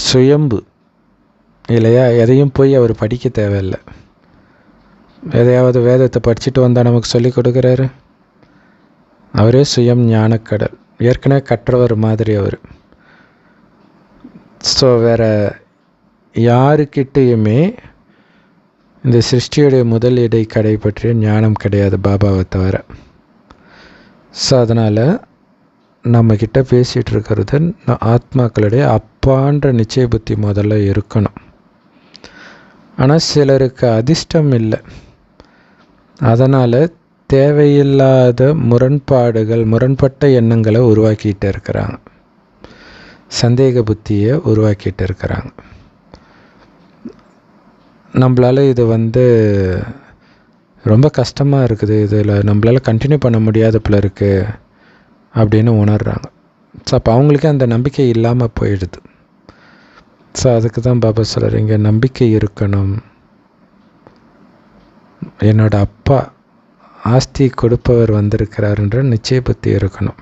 சுயம்பு இல்லையா? எதையும் போய் அவர் படிக்க தேவையில்லை. எதையாவது வேதத்தை படிச்சுட்டு வந்தால் நமக்கு சொல்லி கொடுக்குறாரு. அவரே சுயம் ஞானக்கடல், ஏற்கனவே கற்றவர் மாதிரி அவர். ஸோ வேறு யாருக்கிட்டேயுமே இந்த சிருஷ்டியுடைய முதல் இடைக்கடை பற்றிய ஞானம் கிடையாது பாபாவை தவிர. ஸோ அதனால் நம்மக்கிட்ட பேசிகிட்டு இருக்கிறது ஆத்மாக்களுடைய அப்பான்ற நிச்சய புத்தி முதல்ல இருக்கணும். ஆனால் சிலருக்கு அதிர்ஷ்டம் இல்லை, அதனால் தேவையில்லாத முரண்பட்ட எண்ணங்களை உருவாக்கிட்டு இருக்கிறாங்க, சந்தேக புத்தியை உருவாக்கிட்டு இருக்கிறாங்க. நம்மளால் இது ரொம்ப கஷ்டமாக இருக்குது, இதில் நம்மளால் கண்டினியூ பண்ண முடியாத போல இருக்குது அப்படின்னு உணர்கிறாங்க. ஸோ அப்போ அவங்களுக்கே அந்த நம்பிக்கை இல்லாமல் போயிடுது. ஸோ அதுக்கு தான் பாபா சொல்கிறார், இங்கே நம்பிக்கை இருக்கணும். என்னோட அப்பா ஆஸ்தி கொடுப்பவர் வந்திருக்கிறாருன்ற நிச்சய புத்தி இருக்கணும்.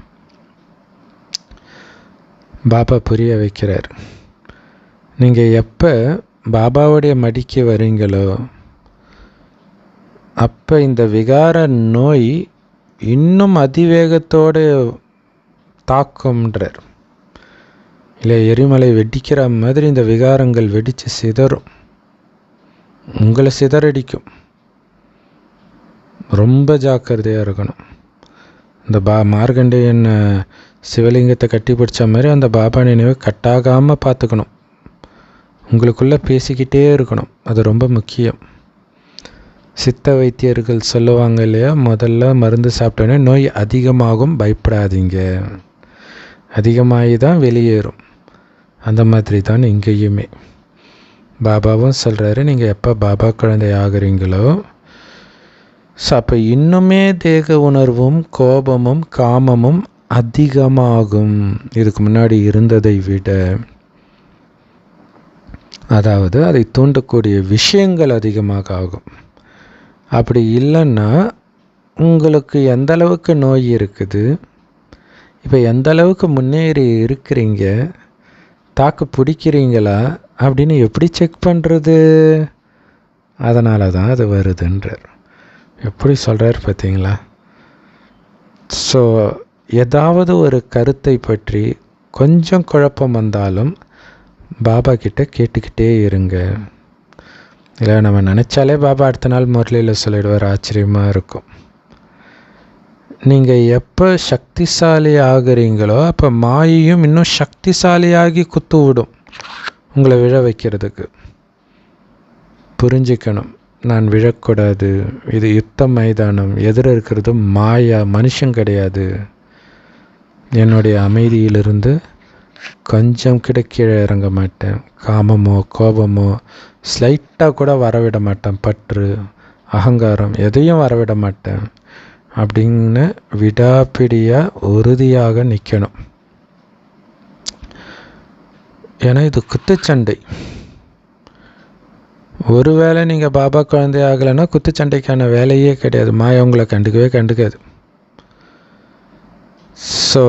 பாபா புரிய வைக்கிறார், நீங்கள் எப்போ பாபாவுடைய மடிக்கு வரீங்களோ அப்போ இந்த விகார நோய் இன்னும் அதிவேகத்தோடு தாக்கும்ன்றார். இல்லை, எரிமலை வெடிக்கிற மாதிரி இந்த விகாரங்கள் வெடித்து சிதறும், உங்களை சிதறடிக்கும். ரொம்ப ஜாக்கிரதையாக இருக்கணும். இந்த மார்கண்டேயன் சிவலிங்கத்தை கட்டி பிடிச்ச மாதிரி அந்த பாபா நினைவை கட்டாகாமல் பார்த்துக்கணும். உங்களுக்குள்ளே பேசிக்கிட்டே இருக்கணும், அது ரொம்ப முக்கியம். சித்த வைத்தியர்கள் சொல்லுவாங்க இல்லையா, முதல்ல மருந்து சாப்பிட்டோன்னே நோய் அதிகமாகும், பயப்படாதீங்க, அதிகமாகி தான் வெளியேறும். அந்த மாதிரி தான் இங்கேயுமே பாபாவும் சொல்கிறாரு, நீங்கள் எப்போ பாபா குழந்தை ஆகிறீங்களோ ஸோ அப்போ இன்னுமே தேக உணர்வும் கோபமும் காமமும் அதிகமாகும், இதுக்கு முன்னாடி இருந்ததை விட. அதாவது அதை தூண்டக்கூடிய விஷயங்கள் அதிகமாக ஆகும். அப்படி இல்லைன்னா உங்களுக்கு எந்த அளவுக்கு நோய் இருக்குது, இப்போ எந்த அளவுக்கு முன்னேறி இருக்கிறீங்க, தாக்கு பிடிக்கிறீங்களா அப்படின்னு எப்படி செக் பண்ணுறது? அதனால தான் அது வருதுன்றார். எப்படி சொல்கிறார் பார்த்தீங்களா? ஸோ ஏதாவது ஒரு கருத்தை பற்றி கொஞ்சம் குழப்பம் வந்தாலும் பாபா கிட்ட கேட்டுக்கிட்டே இருங்க. இல்லை, நம்ம நினச்சாலே பாபா அடுத்த நாள் முரளியில் சொல்லிடுவார், ஆச்சரியமாக இருக்கும். நீங்கள் எப்போ சக்திசாலி ஆகிறீங்களோ அப்போ மாயையும் இன்னும் சக்திசாலியாகி குத்து விடும் உங்களை விழ வைக்கிறதுக்கு. புரிஞ்சிக்கணும், நான் விழக்கூடாது, இது யுத்த மைதானம், எதிர இருக்கிறது மாயா, மனுஷன் கிடையாது. என்னுடைய அமைதியிலிருந்து கொஞ்சம் கூட கீழே இறங்க மாட்டேன். காமமோ கோபமோ ஸ்லைட்டாக கூட வரவிட மாட்டேன். பற்று அகங்காரம் எதையும் வரவிட மாட்டேன் அப்படின்னு விடாப்பிடியாக உறுதியாக நிற்கணும். ஏன்னா இது குத்துச்சண்டை. ஒருவேளை நீங்கள் பாபா குழந்தை ஆகலைன்னா குத்துச்சண்டைக்கான வேலையே கிடையாது. மாயா உங்களை கண்டுக்கவே கண்டுக்காது. ஸோ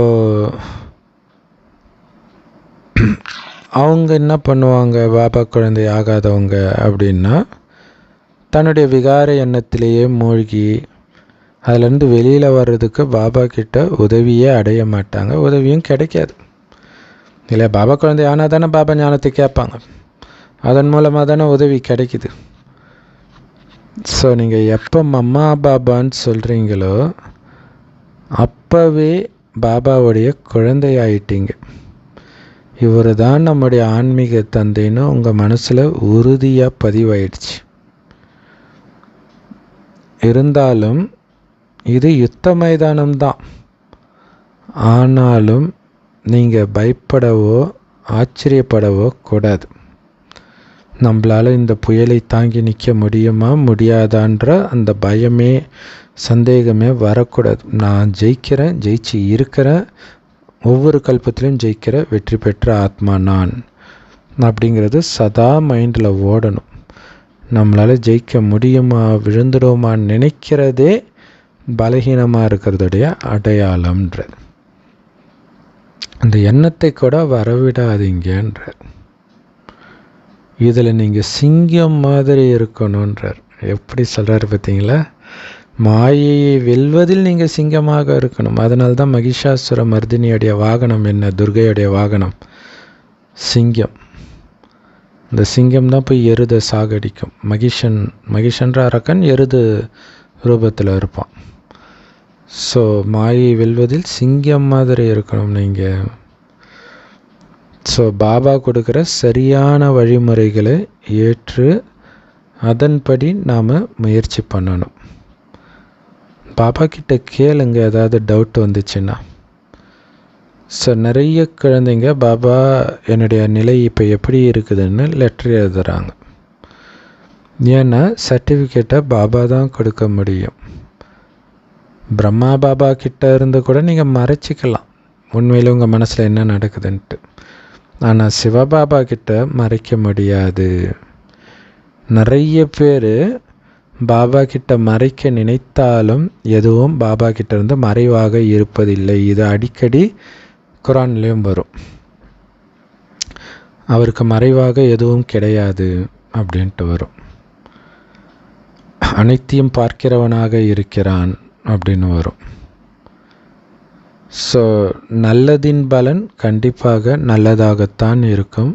அவங்க என்ன பண்ணுவாங்க, பாபா குழந்தை ஆகாதவங்க அப்படின்னா தன்னுடைய விகார எண்ணத்திலேயே மூழ்கி அதிலேருந்து வெளியில் வர்றதுக்கு பாபா கிட்ட உதவியே அடைய மாட்டாங்க, உதவியும் கிடைக்காது. இல்லை, பாபா குழந்தை ஆனால் தானே பாபா ஞானத்தை கேட்பாங்க, அதன் மூலமாக தானே உதவி கிடைக்குது. ஸோ நீங்கள் எப்போ மம்மா பாபான்னு சொல்கிறீங்களோ அப்போவே பாபாவுடைய குழந்தையாயிட்டீங்க. இவர் தான் நம்முடைய ஆன்மீக தந்தைன்னு உங்கள் மனசில் உறுதியாக பதிவாயிடுச்சு. இருந்தாலும் இது யுத்த மைதானம்தான். ஆனாலும் நீங்கள் பயப்படவோ ஆச்சரியப்படவோ கூடாது. நம்மளால் இந்த புயலை தாங்கி நிற்க முடியுமா முடியாதான்ற அந்த பயமே சந்தேகமே வரக்கூடாது. நான் ஜெயிக்கிறேன், ஜெயிச்சு இருக்கிறேன், ஒவ்வொரு கல்பத்திலையும் ஜெயிக்கிற வெற்றி பெற்ற ஆத்மா நான் அப்படிங்கிறது சதா மைண்டில் ஓடணும். நம்மளால் ஜெயிக்க முடியுமா விழுந்துடுவோமான்னு நினைக்கிறதே பலகீனமாக இருக்கிறதுடைய அடையாளம்ன்றது. அந்த எண்ணத்தை கூட வரவிடாதீங்கன்றார். இதில் நீங்கள் சிங்கம் மாதிரி இருக்கணுன்றார். எப்படி சொல்கிறார் பார்த்தீங்களா? மாயையை வெல்வதில் நீங்கள் சிங்கமாக இருக்கணும். அதனால தான் மகிஷாசுர மர்தினியுடைய வாகனம் என்ன, துர்கையுடைய வாகனம் சிங்கம். இந்த சிங்கம் தான் போய் எருதை சாகடிக்கும். மகிஷன்ற அரக்கன் எருது ரூபத்தில் இருப்பான். ஸோ மாயை வெல்வதில் சிங்கம் மாதிரி இருக்கணும் நீங்கள். ஸோ பாபா கொடுக்குற சரியான வழிமுறைகளை ஏற்று அதன்படி நாம் முயற்சி பண்ணணும். பாபா கிட்ட கேளுங்க ஏதாவது டவுட் வந்துச்சுன்னா. ஸோ நிறைய குழந்தைங்க பாபா என்னுடைய நிலை இப்போ எப்படி இருக்குதுன்னு லெட்டர் எழுதுகிறாங்க. ஏன்னா சர்டிஃபிகேட்டை பாபா தான் கொடுக்க முடியும். பிரம்மா பாபா கிட்ட இருந்து கூட நீங்கள் மறைச்சிக்கலாம் உண்மையில் உங்கள் மனசில் என்ன நடக்குதுன்ட்டு. ஆனால் சிவபாபா கிட்ட மறைக்க முடியாது. நிறைய பேர் பாபா கிட்ட மறைக்க நினைத்தாலும் எதுவும் பாபா கிட்ட இருந்து மறைவாக இருப்பதில்லை. இது அடிக்கடி குரான்லேயும் வரும். அவருக்கு மறைவாக எதுவும் கிடையாது அப்படின்ட்டு வரும். அனைத்தையும் பார்க்கிறவனாக இருக்கிறான் அப்படின்னு வரும். ஸோ நல்லதின் பலன் கண்டிப்பாக நல்லதாகத்தான் இருக்கும்.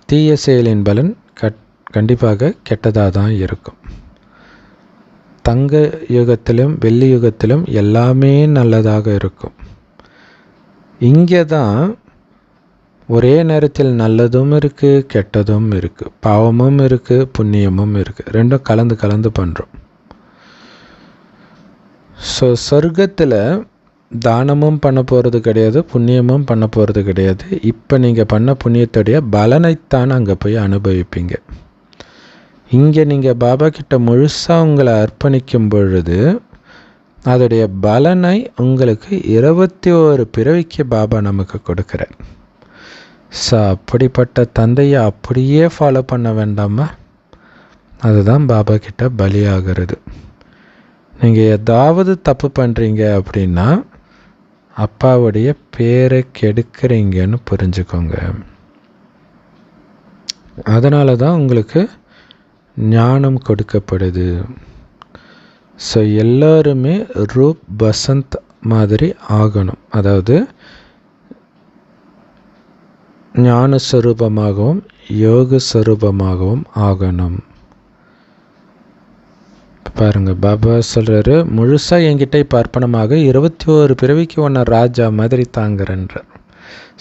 தீய செயலின் பலன் கண்டிப்பாக கெட்டதாக தான் இருக்கும். தங்க யுகத்திலும் வெள்ளி யுகத்திலும் எல்லாமே நல்லதாக இருக்கும். இங்கே தான் ஒரே நேரத்தில் நல்லதும் இருக்குது, கெட்டதும் இருக்குது, பாவமும் இருக்குது, புண்ணியமும் இருக்குது. ரெண்டும் கலந்து கலந்து பண்ணுறோம். ஸோ சொர்க்கத்தில் தானமும் பண்ண போகிறது கிடையாது, புண்ணியமும் பண்ண போகிறது கிடையாது. இப்போ நீங்கள் பண்ண புண்ணியத்துடைய பலனைத்தான் அங்கே போய் அனுபவிப்பீங்க. இங்கே நீங்கள் பாபா கிட்ட முழுசாக உங்களை அர்ப்பணிக்கும் பொழுது அதோடைய பலனை உங்களுக்கு 21 பிறவிக்கு பாபா நமக்கு கொடுக்குறார். ஸோ அப்படிப்பட்ட தந்தையை அப்படியே ஃபாலோ பண்ண வேண்டாமா? அதுதான் பாபா கிட்ட பலியாகிறது. நீங்கள் ஏதாவது தப்பு பண்ணுறீங்க அப்படின்னா அப்பாவுடைய பேரை கெடுக்கிறீங்கன்னு புரிஞ்சுக்கோங்க. அதனால தான் உங்களுக்கு ஞானம் கொடுக்கப்படுது. ஸோ எல்லோருமே ரூப் பசந்த் மாதிரி ஆகணும். அதாவது ஞான ஸ்வரூபமாகவும் யோக ஸ்வரூபமாகவும் ஆகணும். பாருங்க, பாபா சொல்கிறாரு, முழுசாக என்கிட்ட இப்போ அர்ப்பணமாக 21 பிறவிக்கு ஒன்று ராஜா மாதிரி தாங்கிறன்றார்.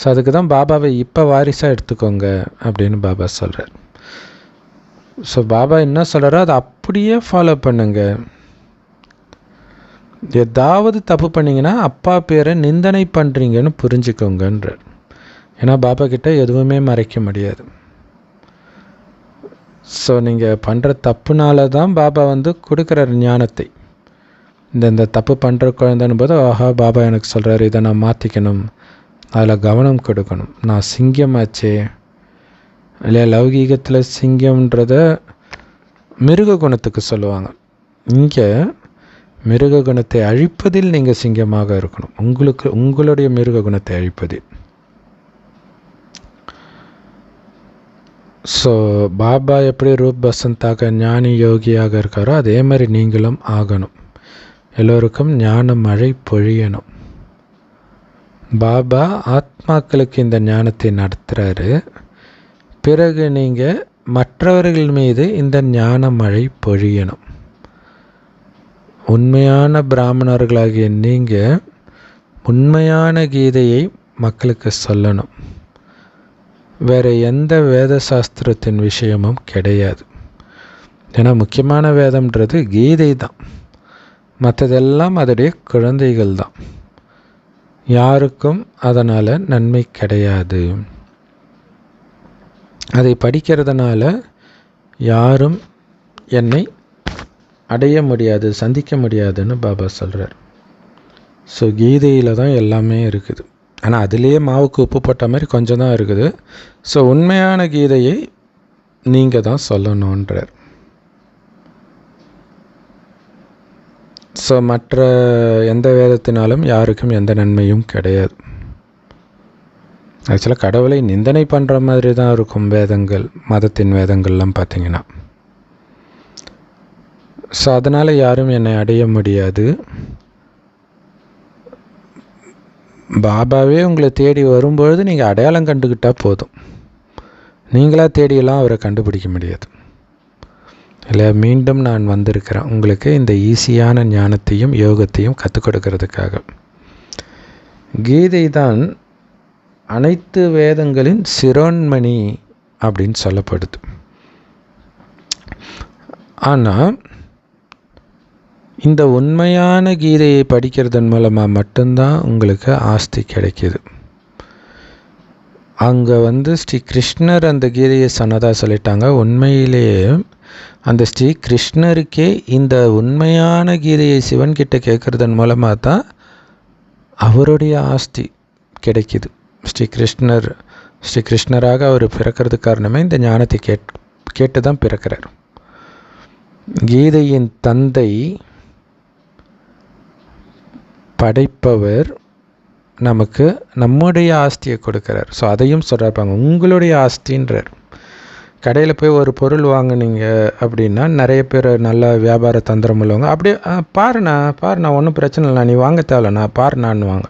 ஸோ அதுக்கு தான் பாபாவை இப்போ வாரிசாக எடுத்துக்கோங்க அப்படின்னு பாபா சொல்கிறார். ஸோ பாபா என்ன சொல்கிறாரோ அதை அப்படியே ஃபாலோ பண்ணுங்க. ஏதாவது தப்பு பண்ணிங்கன்னா அப்பா பேரை நிந்தனை பண்ணுறீங்கன்னு புரிஞ்சுக்கோங்கன்றார். ஏன்னா பாபா கிட்ட எதுவுமே மறைக்க முடியாது. ஸோ நீங்கள் பண்ணுற தப்புனால தான் பாபா கொடுக்குறாரு ஞானத்தை. இந்த தப்பு பண்ணுற குழந்தைன்னு போது, ஆஹா பாபா எனக்கு சொல்கிறாரு, இதை நான் மாற்றிக்கணும், அதில் கவனம் கொடுக்கணும். நான் சிங்கமாச்சே இல்லையா? லௌகீகத்தில் சிங்கம்ன்றத மிருக குணத்துக்கு சொல்லுவாங்க. இங்கே மிருக குணத்தை அழிப்பதில் நீங்கள் சிங்கமாக இருக்கணும். உங்களுடைய மிருக குணத்தை அழிப்பதில். ஸோ பாபா எப்படி ரூப் பசந்தாக ஞானி யோகியாக இருக்காரோ அதே மாதிரி நீங்களும் ஆகணும். எல்லோருக்கும் ஞான மழை பொழியணும். பாபா ஆத்மாக்களுக்கு இந்த ஞானத்தை நடத்துகிறாரு. பிறகு நீங்கள் மற்றவர்கள் மீது இந்த ஞான மழை பொழியணும். உண்மையான பிராமணர்களாகிய நீங்கள் உண்மையான கீதையை மக்களுக்கு சொல்லணும். வேறு எந்த வேத சாஸ்திரத்தின் விஷயமும் கிடையாது. ஏன்னா முக்கியமான வேதம்ன்றது கீதை தான். மற்றதெல்லாம் அதோடைய குழந்தைகள் தான். யாருக்கும் அதனால் நன்மை கிடையாது. அதை படிக்கிறதுனால யாரும் என்னை அடைய முடியாது, சந்திக்க முடியாதுன்னு பாபா சொல்கிறார். ஸோ கீதையில் தான் எல்லாமே இருக்குது. ஆனால் அதுலேயே மாவுக்கு உப்பு போட்ட மாதிரி கொஞ்சம் தான் இருக்குது. ஸோ உண்மையான கீதையை நீங்கள் தான் சொல்லணுன்றார். ஸோ மற்ற எந்த வேதத்தினாலும் யாருக்கும் எந்த நன்மையும் கிடையாது. ஆக்சுவலாக கடவுளை நிந்தனை பண்ணுற மாதிரி தான் இருக்கும் வேதங்கள், மதத்தின் வேதங்கள்லாம் பார்த்திங்கன்னா. ஸோ அதனால் யாரும் என்னை அடைய முடியாது. பாபாவே உங்களை தேடி வரும்பொழுது நீங்கள் அடையாளம் கண்டுக்கிட்டால் போதும். நீங்களாக தேடியெல்லாம் அவரை கண்டுபிடிக்க முடியாது இல்லையா? மீண்டும் நான் வந்திருக்கிறேன் உங்களுக்கு இந்த ஈஸியான ஞானத்தையும் யோகத்தையும் கற்றுக் கொடுக்கறதுக்காக. கீதை தான் அனைத்து வேதங்களின் சிரோன்மணி அப்படின்னு சொல்லப்படுது. ஆனால் இந்த உண்மையான கீதையை படிக்கிறதன் மூலமாக மட்டும்தான் உங்களுக்கு ஆஸ்தி கிடைக்கிது. அங்கே ஸ்ரீ கிருஷ்ணர் அந்த கீதையை சொன்னதாக சொல்லிட்டாங்க. உண்மையிலேயே அந்த ஸ்ரீ கிருஷ்ணருக்கே இந்த உண்மையான கீதையை சிவன்கிட்ட கேட்குறதன் மூலமாக தான் அவருடைய ஆஸ்தி கிடைக்கிது. ஸ்ரீ கிருஷ்ணராக அவர் பிறக்கிறதுக்கு காரணமே இந்த ஞானத்தை கேட்டு தான் பிறக்கிறார். கீதையின் தந்தை படைப்பவர் நமக்கு நம்முடைய ஆஸ்தியை கொடுக்குறார். ஸோ அதையும் சொல்கிறாப்பாங்க, உங்களுடைய ஆஸ்தின்றார். கடையில் போய் ஒரு பொருள் வாங்கினீங்க அப்படின்னா நிறைய பேர் நல்ல வியாபார தந்திரம் உள்ளவங்க அப்படியே பாருண்ணா ஒன்றும் பிரச்சனை இல்லை, நீ வாங்க தேவையில்லண்ணா பாருண்ணான்னு வாங்க.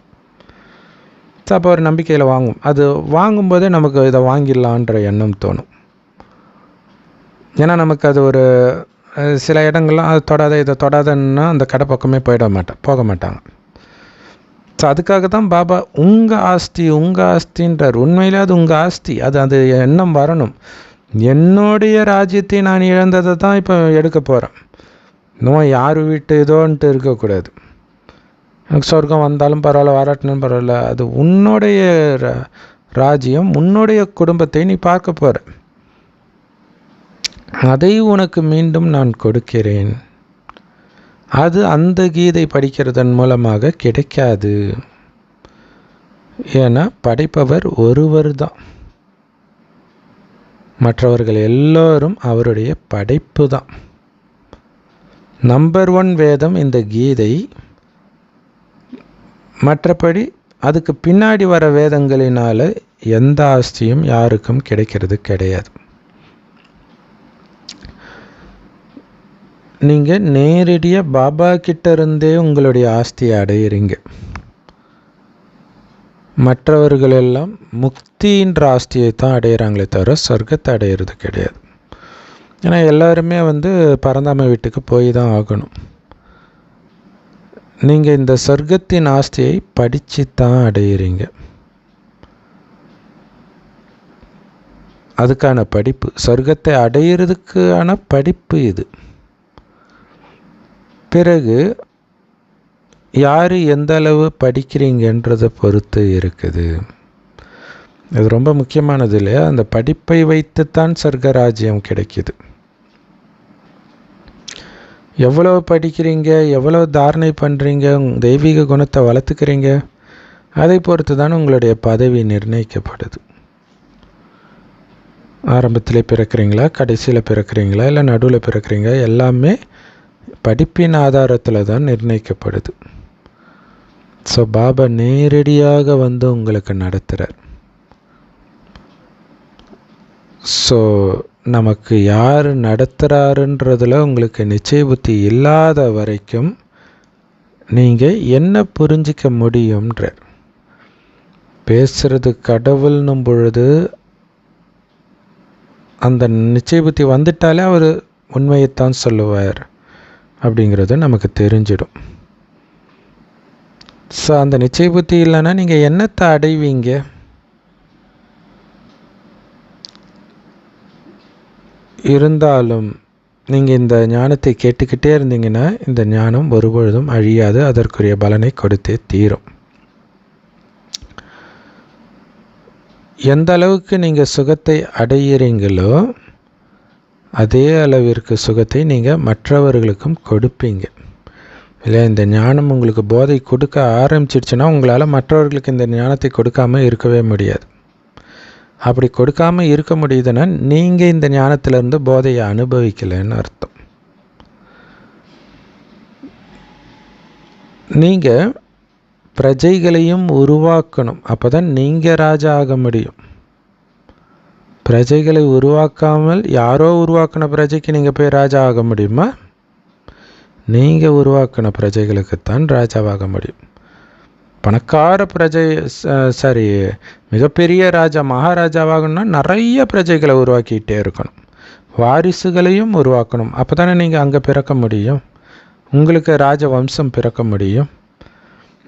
ஸோ அப்போ ஒரு நம்பிக்கையில் வாங்கும். அது வாங்கும்போதே நமக்கு இதை வாங்கிடலான்ற எண்ணம் தோணும். ஏன்னா நமக்கு அது ஒரு சில இடங்கள்லாம் அது தொடாத இதை தொடாதன்னா அந்த கடை பக்கமே போக மாட்டாங்க. ஸோ அதுக்காக தான் பாபா உங்கள் ஆஸ்தின்றார். உண்மையிலே அது உங்கள் ஆஸ்தி. அது எண்ணம் வரணும். என்னுடைய ராஜ்யத்தை நான் இழந்ததை தான் இப்போ எடுக்க போகிறேன். இன்னும் யார் வீட்டு இதோன்ட்டு இருக்கக்கூடாது. எனக்கு சொர்க்கம் வந்தாலும் பரவாயில்ல, வராட்டினும் பரவாயில்ல, அது உன்னுடைய ராஜ்யம், உன்னுடைய குடும்பத்தை நீ பார்க்க போகிற. அதை உனக்கு மீண்டும் நான் கொடுக்கிறேன். அது அந்த கீதை படிக்கிறதன் மூலமாக கிடைக்காது. ஏன்னா படைப்பவர் ஒருவர் தான். மற்றவர்கள் எல்லோரும் அவருடைய படைப்பு தான். நம்பர் 1 வேதம் இந்த கீதை. மற்றபடி அதுக்கு பின்னாடி வர வேதங்களினால எந்த ஆஸ்தியும் யாருக்கும் கிடையாது. நீங்கள் நேரடியாக பாபா கிட்ட இருந்தே உங்களுடைய ஆஸ்தியை அடையிறீங்க. மற்றவர்கள் எல்லாம் முக்தின்ற ஆஸ்தியை தான் அடையிறாங்களே தவிர சொர்க்கத்தை அடையிறது கிடையாது. ஏன்னா எல்லாருமே பரந்தாம வீட்டுக்கு போய் தான் ஆகணும். நீங்கள் இந்த சொர்க்கத்தின் ஆஸ்தியை படித்து தான் அடையிறீங்க. அதுக்கான படிப்பு, சொர்க்கத்தை அடையிறதுக்கான படிப்பு இது. பிறகு யார் எந்த அளவு படிக்கிறீங்கன்றதை பொறுத்து இருக்குது. இது ரொம்ப முக்கியமானது இல்லையா? அந்த படிப்பை வைத்துத்தான் சொர்க்கராஜ்யம் கிடைக்கிது. எவ்வளவு படிக்கிறீங்க, எவ்வளவு தாரணை பண்ணுறீங்க, தெய்வீக குணத்தை வளர்த்துக்கிறீங்க, அதை பொறுத்து தான் உங்களுடைய பதவி நிர்ணயிக்கப்படுது. ஆரம்பத்திலே பிறக்கிறீங்களா, கடைசியில் பிறக்கிறீங்களா, இல்லை நடுவில் பிறக்கிறீங்க, எல்லாமே படிப்பின் ஆதாரத்தில் தான் நிர்ணயிக்கப்படுது. ஸோ பாபா நேரடியாக உங்களுக்கு நடத்துகிறார். ஸோ நமக்கு யார் நடத்துகிறாருன்றதில் உங்களுக்கு நிச்சய புத்தி இல்லாத வரைக்கும் நீங்கள் என்ன புரிஞ்சிக்க முடியும்ன்றார். பேசுகிறது கடவுள்னும் பொழுது அந்த நிச்சய புத்தி வந்துட்டாலே அவர் உண்மையைத்தான் சொல்லுவார் அப்படிங்கிறது நமக்கு தெரிஞ்சிடும். ஸோ அந்த நிச்சய புத்தி இல்லைன்னா நீங்கள் என்னத்தை அடைவீங்க? இருந்தாலும் நீங்கள் இந்த ஞானத்தை கேட்டுக்கிட்டே இருந்தீங்கன்னா இந்த ஞானம் ஒருபொழுதும் அழியாது, அதற்குரிய பலனை கொடுத்தே தீரும். எந்த அளவுக்கு நீங்கள் சுகத்தை அடையிறீங்களோ அதே அளவிற்கு சுகத்தை நீங்கள் மற்றவர்களுக்கும் கொடுப்பீங்க. இல்லை, இந்த ஞானம் உங்களுக்கு போதை கொடுக்க ஆரம்பிச்சிடுச்சுன்னா உங்களால் மற்றவர்களுக்கு இந்த ஞானத்தை கொடுக்காமல் இருக்கவே முடியாது. அப்படி கொடுக்காமல் இருக்க முடியுதுன்னா நீங்கள் இந்த ஞானத்திலேருந்து போதையை அனுபவிக்கலைன்னு அர்த்தம். நீங்கள் பிரஜைகளையும் உருவாக்கணும், அப்போ தான் நீங்கள் ராஜா ஆக முடியும். பிரஜைகளை உருவாக்காமல் யாரோ உருவாக்கின பிரஜைக்கு நீங்கள் போய் ராஜா ஆக முடியுமா? நீங்கள் உருவாக்கின பிரஜைகளுக்குத்தான் ராஜாவாக முடியும். பணக்கார பிரஜை மிகப்பெரிய ராஜா மகாராஜாவாகணும்னா நிறைய பிரஜைகளை உருவாக்கிட்டே இருக்கணும், வாரிசுகளையும் உருவாக்கணும். அப்போ தானே நீங்கள் அங்கே பிறக்க முடியும், உங்களுக்கு ராஜ வம்சம் பிறக்க முடியும்.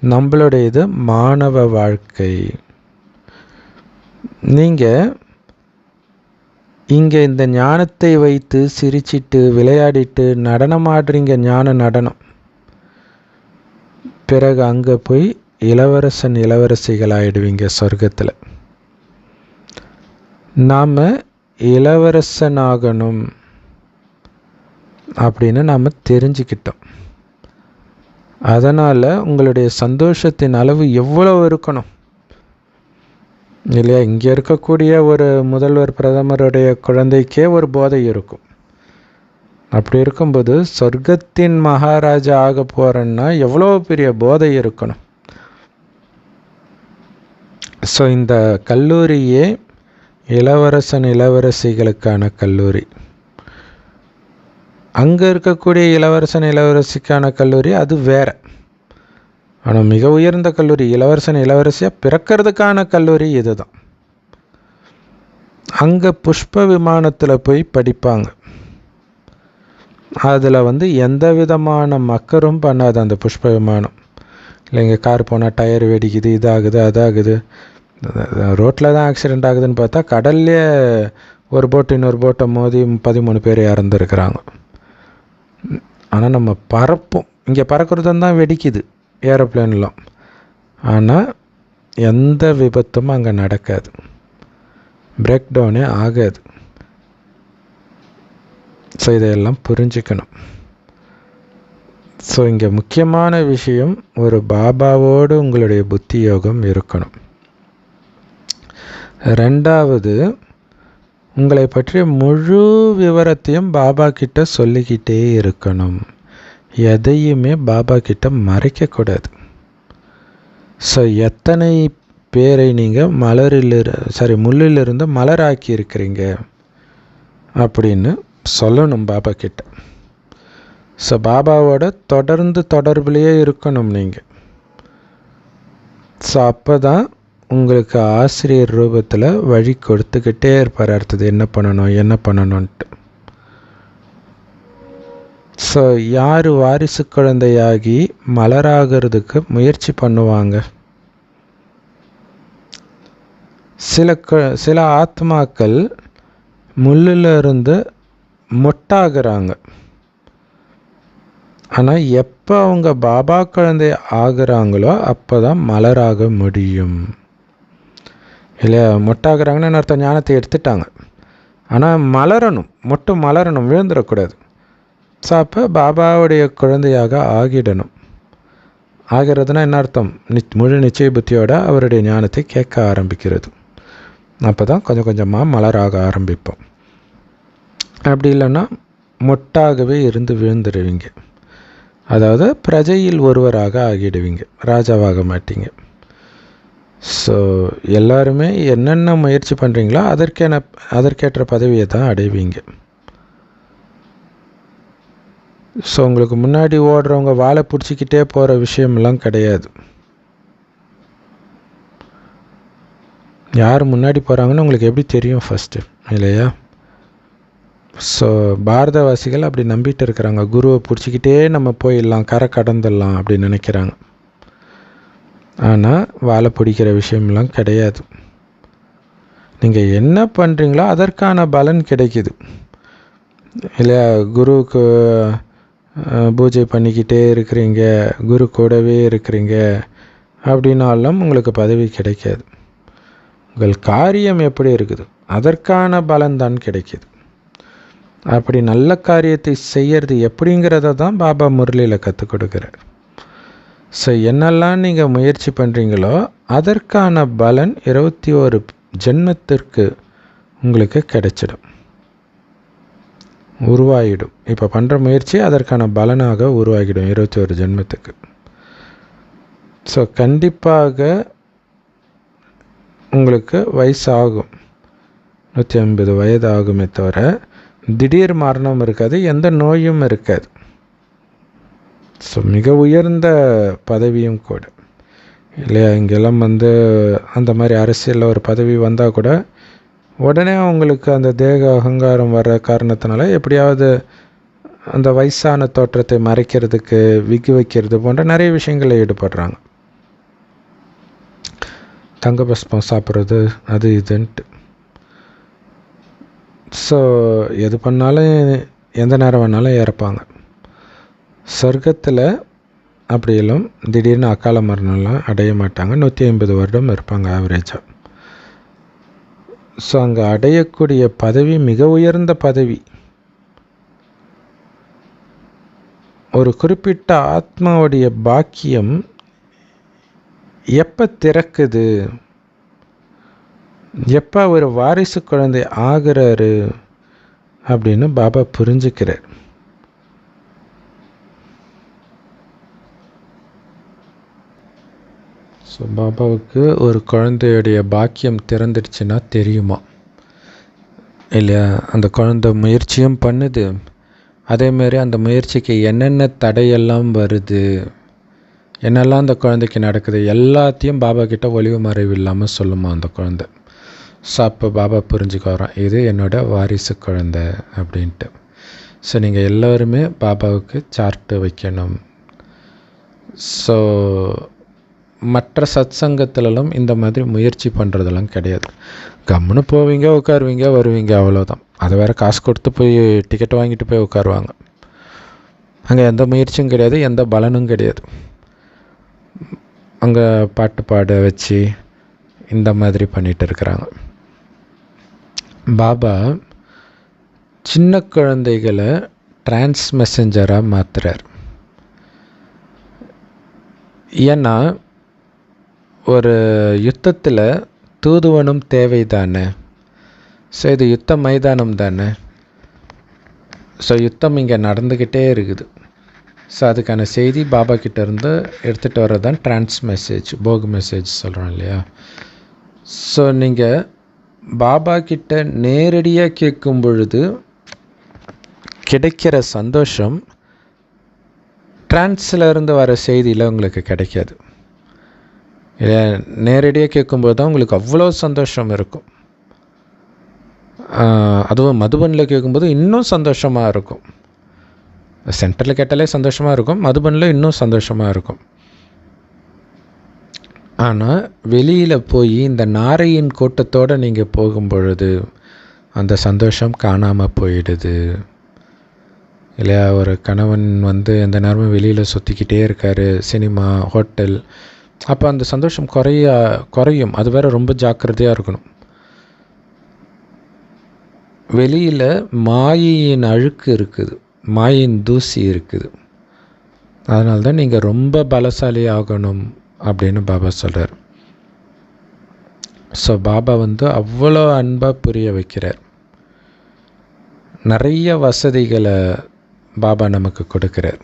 நம்மளுடைய இது மாணவ வாழ்க்கை. நீங்கள் இங்கே இந்த ஞானத்தை வைத்து சிரிச்சிட்டு விளையாடிட்டு நடனமாடுறீங்க, ஞான நடனம். பிறகு அங்கே போய் இளவரசன் இளவரசிகள் ஆகிடுவீங்க சொர்க்கத்தில். நாம் இளவரசன் ஆகணும், அப்படின்னு நாம் தெரிஞ்சுக்கிட்டோம். அதனால் உங்களுடைய சந்தோஷத்தின் அளவு எவ்வளோ இருக்கணும் இல்லையா? இங்கே இருக்கக்கூடிய ஒரு முதல்வர் பிரதமருடைய குழந்தைக்கே ஒரு போதை இருக்கும். அப்படி இருக்கும்போது சொர்க்கத்தின் மகாராஜா ஆக போகிறேன்னா எவ்வளோ பெரிய போதை இருக்கணும். ஸோ இந்த கல்லூரியே இளவரசன் இளவரசிகளுக்கான கல்லூரி. அங்கே இருக்கக்கூடிய இளவரசன் இளவரசிக்கான கல்லூரி அது வேறு. ஆனால் மிக உயர்ந்த கல்லூரி, இளவரசன் இளவரசியாக பிறக்கிறதுக்கான கல்லூரி இது தான். அங்கே புஷ்ப விமானத்தில் போய் படிப்பாங்க. அதில் எந்த விதமான மக்கரும் பண்ணாது அந்த புஷ்ப விமானம். இல்லைங்க, கார் போனால் டயர் வெடிக்குது, இதாகுது அதாகுது, ரோட்டில் தான் ஆக்சிடெண்ட் ஆகுதுன்னு பார்த்தா கடல்லே ஒரு போட்டு இன்னொரு போட்டை மோதி 13 பேர் இறந்துருக்குறாங்க. ஆனால் நம்ம பறப்போம், இங்கே பறக்கிறது தான் வெடிக்குது ஏரோப்ளேன்லாம். ஆனால் எந்த விபத்தும் அங்கே நடக்காது, பிரேக் டவுனே ஆகாது. ஸோ இதையெல்லாம் புரிஞ்சுக்கணும். ஸோ இங்கே முக்கியமான விஷயம், ஒரு பாபாவோடு உங்களுடைய புத்தி யோகம் இருக்கணும். ரெண்டாவது, உங்களை பற்றிய முழு விவரத்தையும் பாபா கிட்ட சொல்லிக்கிட்டே இருக்கணும். எதையுமே பாபா கிட்ட மறைக்கக்கூடாது. ஸோ எத்தனை பேரை நீங்கள் முள்ளிலிருந்து மலராக்கி இருக்கிறீங்க அப்படின்னு சொல்லணும் பாபா கிட்ட. ஸோ பாபாவோட தொடர்ந்து தொடர்புலையே இருக்கணும் நீங்கள். ஸோ அப்போ தான் உங்களுக்கு ஆசிரியர் ரூபத்தில் வழி கொடுத்துக்கிட்டே இருப்பார், அடுத்தது என்ன பண்ணணுன்ட்டு. ஸோ யார் வாரிசு குழந்தையாகி மலராகிறதுக்கு முயற்சி பண்ணுவாங்க? சில ஆத்மாக்கள் முள்ளிலிருந்து மொட்டாகிறாங்க. ஆனால் எப்போ அவங்க பாபா குழந்தை ஆகிறாங்களோ அப்போ தான் மலராக முடியும். இல்லையா? மொட்டாகிறாங்கன்னு அர்த்தம் ஞானத்தை எடுத்துட்டாங்க. ஆனால் மலரணும், மலரணும், விழுந்துடக்கூடாது. ஸோ அப்போ பாபாவுடைய குழந்தையாக ஆகிடணும். ஆகிறதுனா என்ன அர்த்தம்? முழு நிச்சய புத்தியோட அவருடைய ஞானத்தை கேட்க ஆரம்பிக்கிறது. அப்போ தான் கொஞ்சம் கொஞ்சமாக மலராக ஆரம்பிப்போம். அப்படி இல்லைன்னா மொட்டாகவே இருந்து விழுந்துடுவீங்க. அதாவது பிரஜையில் ஒருவராக ஆகிடுவீங்க, ராஜாவாக மாட்டீங்க. ஸோ எல்லாருமே என்னென்ன முயற்சி பண்ணுறீங்களோ அதற்கேற்ற பதவியை தான் அடைவீங்க. ஸோ உங்களுக்கு முன்னாடி ஓடுறவங்க வாழை பிடிச்சிக்கிட்டே போகிற விஷயமெல்லாம் கிடையாது. யார் முன்னாடி போகிறாங்கன்னு உங்களுக்கு எப்படி தெரியும் ஃபஸ்ட்டு, இல்லையா? ஸோ பாரதவாசிகள் அப்படி நம்பிட்டு இருக்கிறாங்க, குருவை பிடிச்சிக்கிட்டே நம்ம போயிடலாம், கரை கடந்துடலாம் அப்படின்னு நினைக்கிறாங்க. ஆனால் வாழை பிடிக்கிற விஷயம்லாம் கிடையாது. நீங்கள் என்ன பண்ணுறீங்களோ அதற்கான பலன் கிடைக்குது, இல்லையா? குருவுக்கு பூஜை பண்ணிக்கிட்டே இருக்கிறீங்க, குரு கூடவே இருக்கிறீங்க அப்படின்னாலும் உங்களுக்கு பதவி கிடைக்காது. உங்கள் காரியம் எப்படி இருக்குது அதற்கான பலன்தான் கிடைக்கிது. அப்படி நல்ல காரியத்தை செய்யறது எப்படிங்கிறத தான் பாபா முரளியில் கற்றுக் கொடுக்குறார். ஸோ என்னெல்லாம் நீங்கள் முயற்சி பண்ணுறீங்களோ அதற்கான பலன் 21 ஜென்மத்திற்கு உங்களுக்கு கிடைச்சிடும், உருவாகிடும். இப்போ பண்ணுற முயற்சி அதற்கான பலனாக உருவாகிடும் 21 ஜென்மத்துக்கு. ஸோ கண்டிப்பாக உங்களுக்கு வயசாகும், 150 வயது ஆகுமே தவிர திடீர் மரணம் இருக்காது, எந்த நோயும் இருக்காது. ஸோ மிக உயர்ந்த பதவியும் கூட, இல்லையா? இங்கெல்லாம் அந்த மாதிரி அரசியலில் ஒரு பதவி வந்தால் கூட உடனே அவங்களுக்கு அந்த தேக அகங்காரம் வர்ற காரணத்தினால எப்படியாவது அந்த வயசான தோற்றத்தை மறைக்கிறதுக்கு விக்கு வைக்கிறது போன்ற நிறைய விஷயங்களில் ஈடுபடுறாங்க. தங்க பஸ்பம் சாப்பிட்றது அது இதுன்ட்டு. ஸோ எது பண்ணாலும் எந்த நேரம் வேணாலும் இறப்பாங்க. சொர்க்கத்தில் அப்படியெல்லாம் திடீர்னு அகால மரணம்லாம் அடைய மாட்டாங்க, 150 வருடம் இருப்பாங்க ஆவரேஜாக. ஸோ அங்கே அடையக்கூடிய பதவி மிக உயர்ந்த பதவி. ஒரு குறிப்பிட்ட ஆத்மாவுடைய பாக்கியம் எப்போ திறக்குது, எப்போ ஒரு வாரிசு குழந்தை ஆகிறாரு அப்படின்னு பாபா புரிஞ்சுக்கிறார். ஸோ பாபாவுக்கு ஒரு குழந்தையுடைய பாக்கியம் திறந்துடுச்சுன்னா தெரியுமா இல்லையா? அந்த குழந்தை முயற்சியும் பண்ணுது, அதேமாரி அந்த முயற்சிக்கு என்னென்ன தடையெல்லாம் வருது, என்னெல்லாம் அந்த குழந்தைக்கு நடக்குது, எல்லாத்தையும் பாபா கிட்ட ஒளிவு மறைவு இல்லாமல் சொல்லுமா அந்த குழந்தை. ஸோ அப்போ பாபா புரிஞ்சுக்க வரோம், இது என்னோடய வாரிசு குழந்தை அப்படின்ட்டு. ஸோ நீங்கள் எல்லோருமே பாபாவுக்கு சார்ட்டு வைக்கணும். ஸோ மற்ற சத்சங்கத்திலும் இந்த மாதிரி முயற்சி பண்ணுறதெல்லாம் கிடையாது. கம்முன்னு போவீங்க, உட்காருவீங்க, வருவீங்க, அவ்வளோதான். அதை வேறு காசு கொடுத்து போய் டிக்கெட் வாங்கிட்டு போய் உட்காருவாங்க. அங்கே எந்த முயற்சியும் கிடையாது, எந்த பலனும் கிடையாது. அங்கே பாட்டு பாட வச்சு இந்த மாதிரி பண்ணிகிட்டு இருக்கிறாங்க. பாபா சின்ன குழந்தைகளை டிரான்ஸ் மெசஞ்சராக மாற்றுறார். ஏன்னா ஒரு யுத்தத்தில் தூதுவனும் தேவை தானே. ஸோ இது யுத்த மைதானம் தானே. ஸோ யுத்தம் இங்கே நடந்துக்கிட்டே இருக்குது. ஸோ அதுக்கான செய்தி பாபா கிட்டேருந்து எடுத்துகிட்டு வர்றது தான் டிரான்ஸ் மெசேஜ், போக் மெசேஜ் சொல்கிறோம் இல்லையா. ஸோ நீங்கள் பாபா கிட்ட நேரடியாக கேட்கும் பொழுது கிடைக்கிற சந்தோஷம் டிரான்ஸில் இருந்து வர செய்தியில் உங்களுக்கு கிடைக்காது. நேரடியாக கேட்கும்போது தான் உங்களுக்கு அவ்வளோ சந்தோஷம் இருக்கும். அதுவும் மதுபனில் கேட்கும்போது இன்னும் சந்தோஷமாக இருக்கும். சென்டரில் கேட்டாலே சந்தோஷமாக இருக்கும், மதுபனில் இன்னும் சந்தோஷமாக இருக்கும். ஆனால் வெளியில் போய் இந்த நாரையின் கூட்டத்தோடு நீங்கள் போகும் பொழுது அந்த சந்தோஷம் காணாமல் போயிடுது இல்லையா. ஒரு கணவன் எந்த நேரமும் வெளியில் சுற்றிக்கிட்டே இருக்கார், சினிமா, ஹோட்டல், அப்போ அந்த சந்தோஷம் குறையும். அது வேறு ரொம்ப ஜாக்கிரதையாக இருக்கணும். வெளியில் மாயையின் அழுக்கு இருக்குது, மாயின் தூசி இருக்குது. அதனால தான் நீங்கள் ரொம்ப பலசாலி ஆகணும் அப்படின்னு பாபா சொல்கிறார். ஸோ பாபா அவ்வளோ அன்பாக புரிய வைக்கிறார். நிறைய வசதிகளை பாபா நமக்கு கொடுக்கிறார்.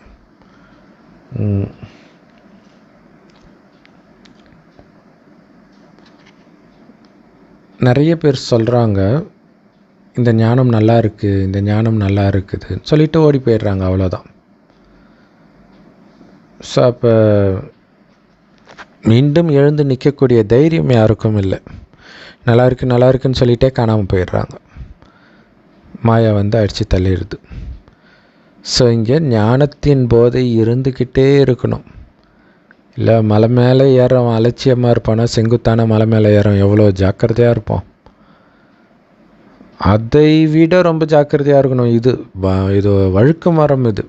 நிறைய பேர் சொல்கிறாங்க இந்த ஞானம் நல்லா இருக்குது, இந்த ஞானம் நல்லா இருக்குது சொல்லிவிட்டு ஓடி போயிடுறாங்க, அவ்வளோதான். ஸோ அப்போ மீண்டும் எழுந்து நிற்கக்கூடிய தைரியம் யாருக்கும் இல்லை. நல்லா இருக்குன்னு சொல்லிகிட்டே காணாமல் போயிடுறாங்க. மாயா அடித்து தள்ளிடுது. ஸோ இங்கே ஞானத்தின் போதை இருந்துக்கிட்டே இருக்கணும். இல்லை மலை மேலே ஏறோம் அலட்சியமாக இருப்பானா, செங்குத்தான மலை மேலே ஏறோம் எவ்வளோ ஜாக்கிரதையாக இருப்போம். அதை விட ரொம்ப ஜாக்கிரதையாக இருக்கணும். இது வழுக்கு மரம், இது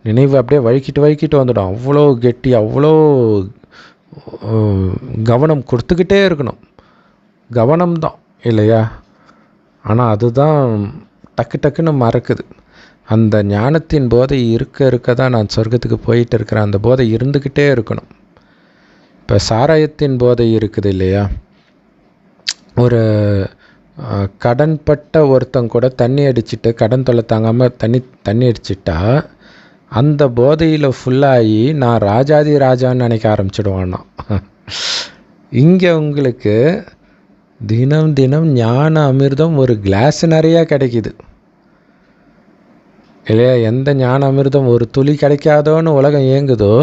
நினைவு அப்படியே வழுக்கிட்டு வந்துடும். அவ்வளோ கெட்டி, அவ்வளோ கவனம் கொடுத்துக்கிட்டே இருக்கணும். கவனம்தான் இல்லையா. ஆனால் அதுதான் டக்குன்னு மறக்குது. அந்த ஞானத்தின் போதை இருக்க தான் நான் சொர்க்கத்துக்கு போயிட்டு இருக்கிறேன். அந்த போதை இருந்துக்கிட்டே இருக்கணும். இப்போ சாராயத்தின் போதை இருக்குது இல்லையா. ஒரு கடன்பட்ட ஒருத்தங்க கூட தண்ணி அடிச்சுட்டு கடன் தொல்லை தாங்காமல் தண்ணி அடிச்சிட்டா அந்த போதையில் ஃபுல்லாகி நான் ராஜாதி ராஜான்னு நினைக்க ஆரம்பிச்சிடுவான்னா. இங்கே உங்களுக்கு தினம் ஞான அமிர்தம் ஒரு கிளாஸ் நிறையா கிடைக்கிது இல்லையா. எந்த ஞான அமிர்தம் ஒரு துளி கிடைக்காதோன்னு உலகம் இயங்குதோ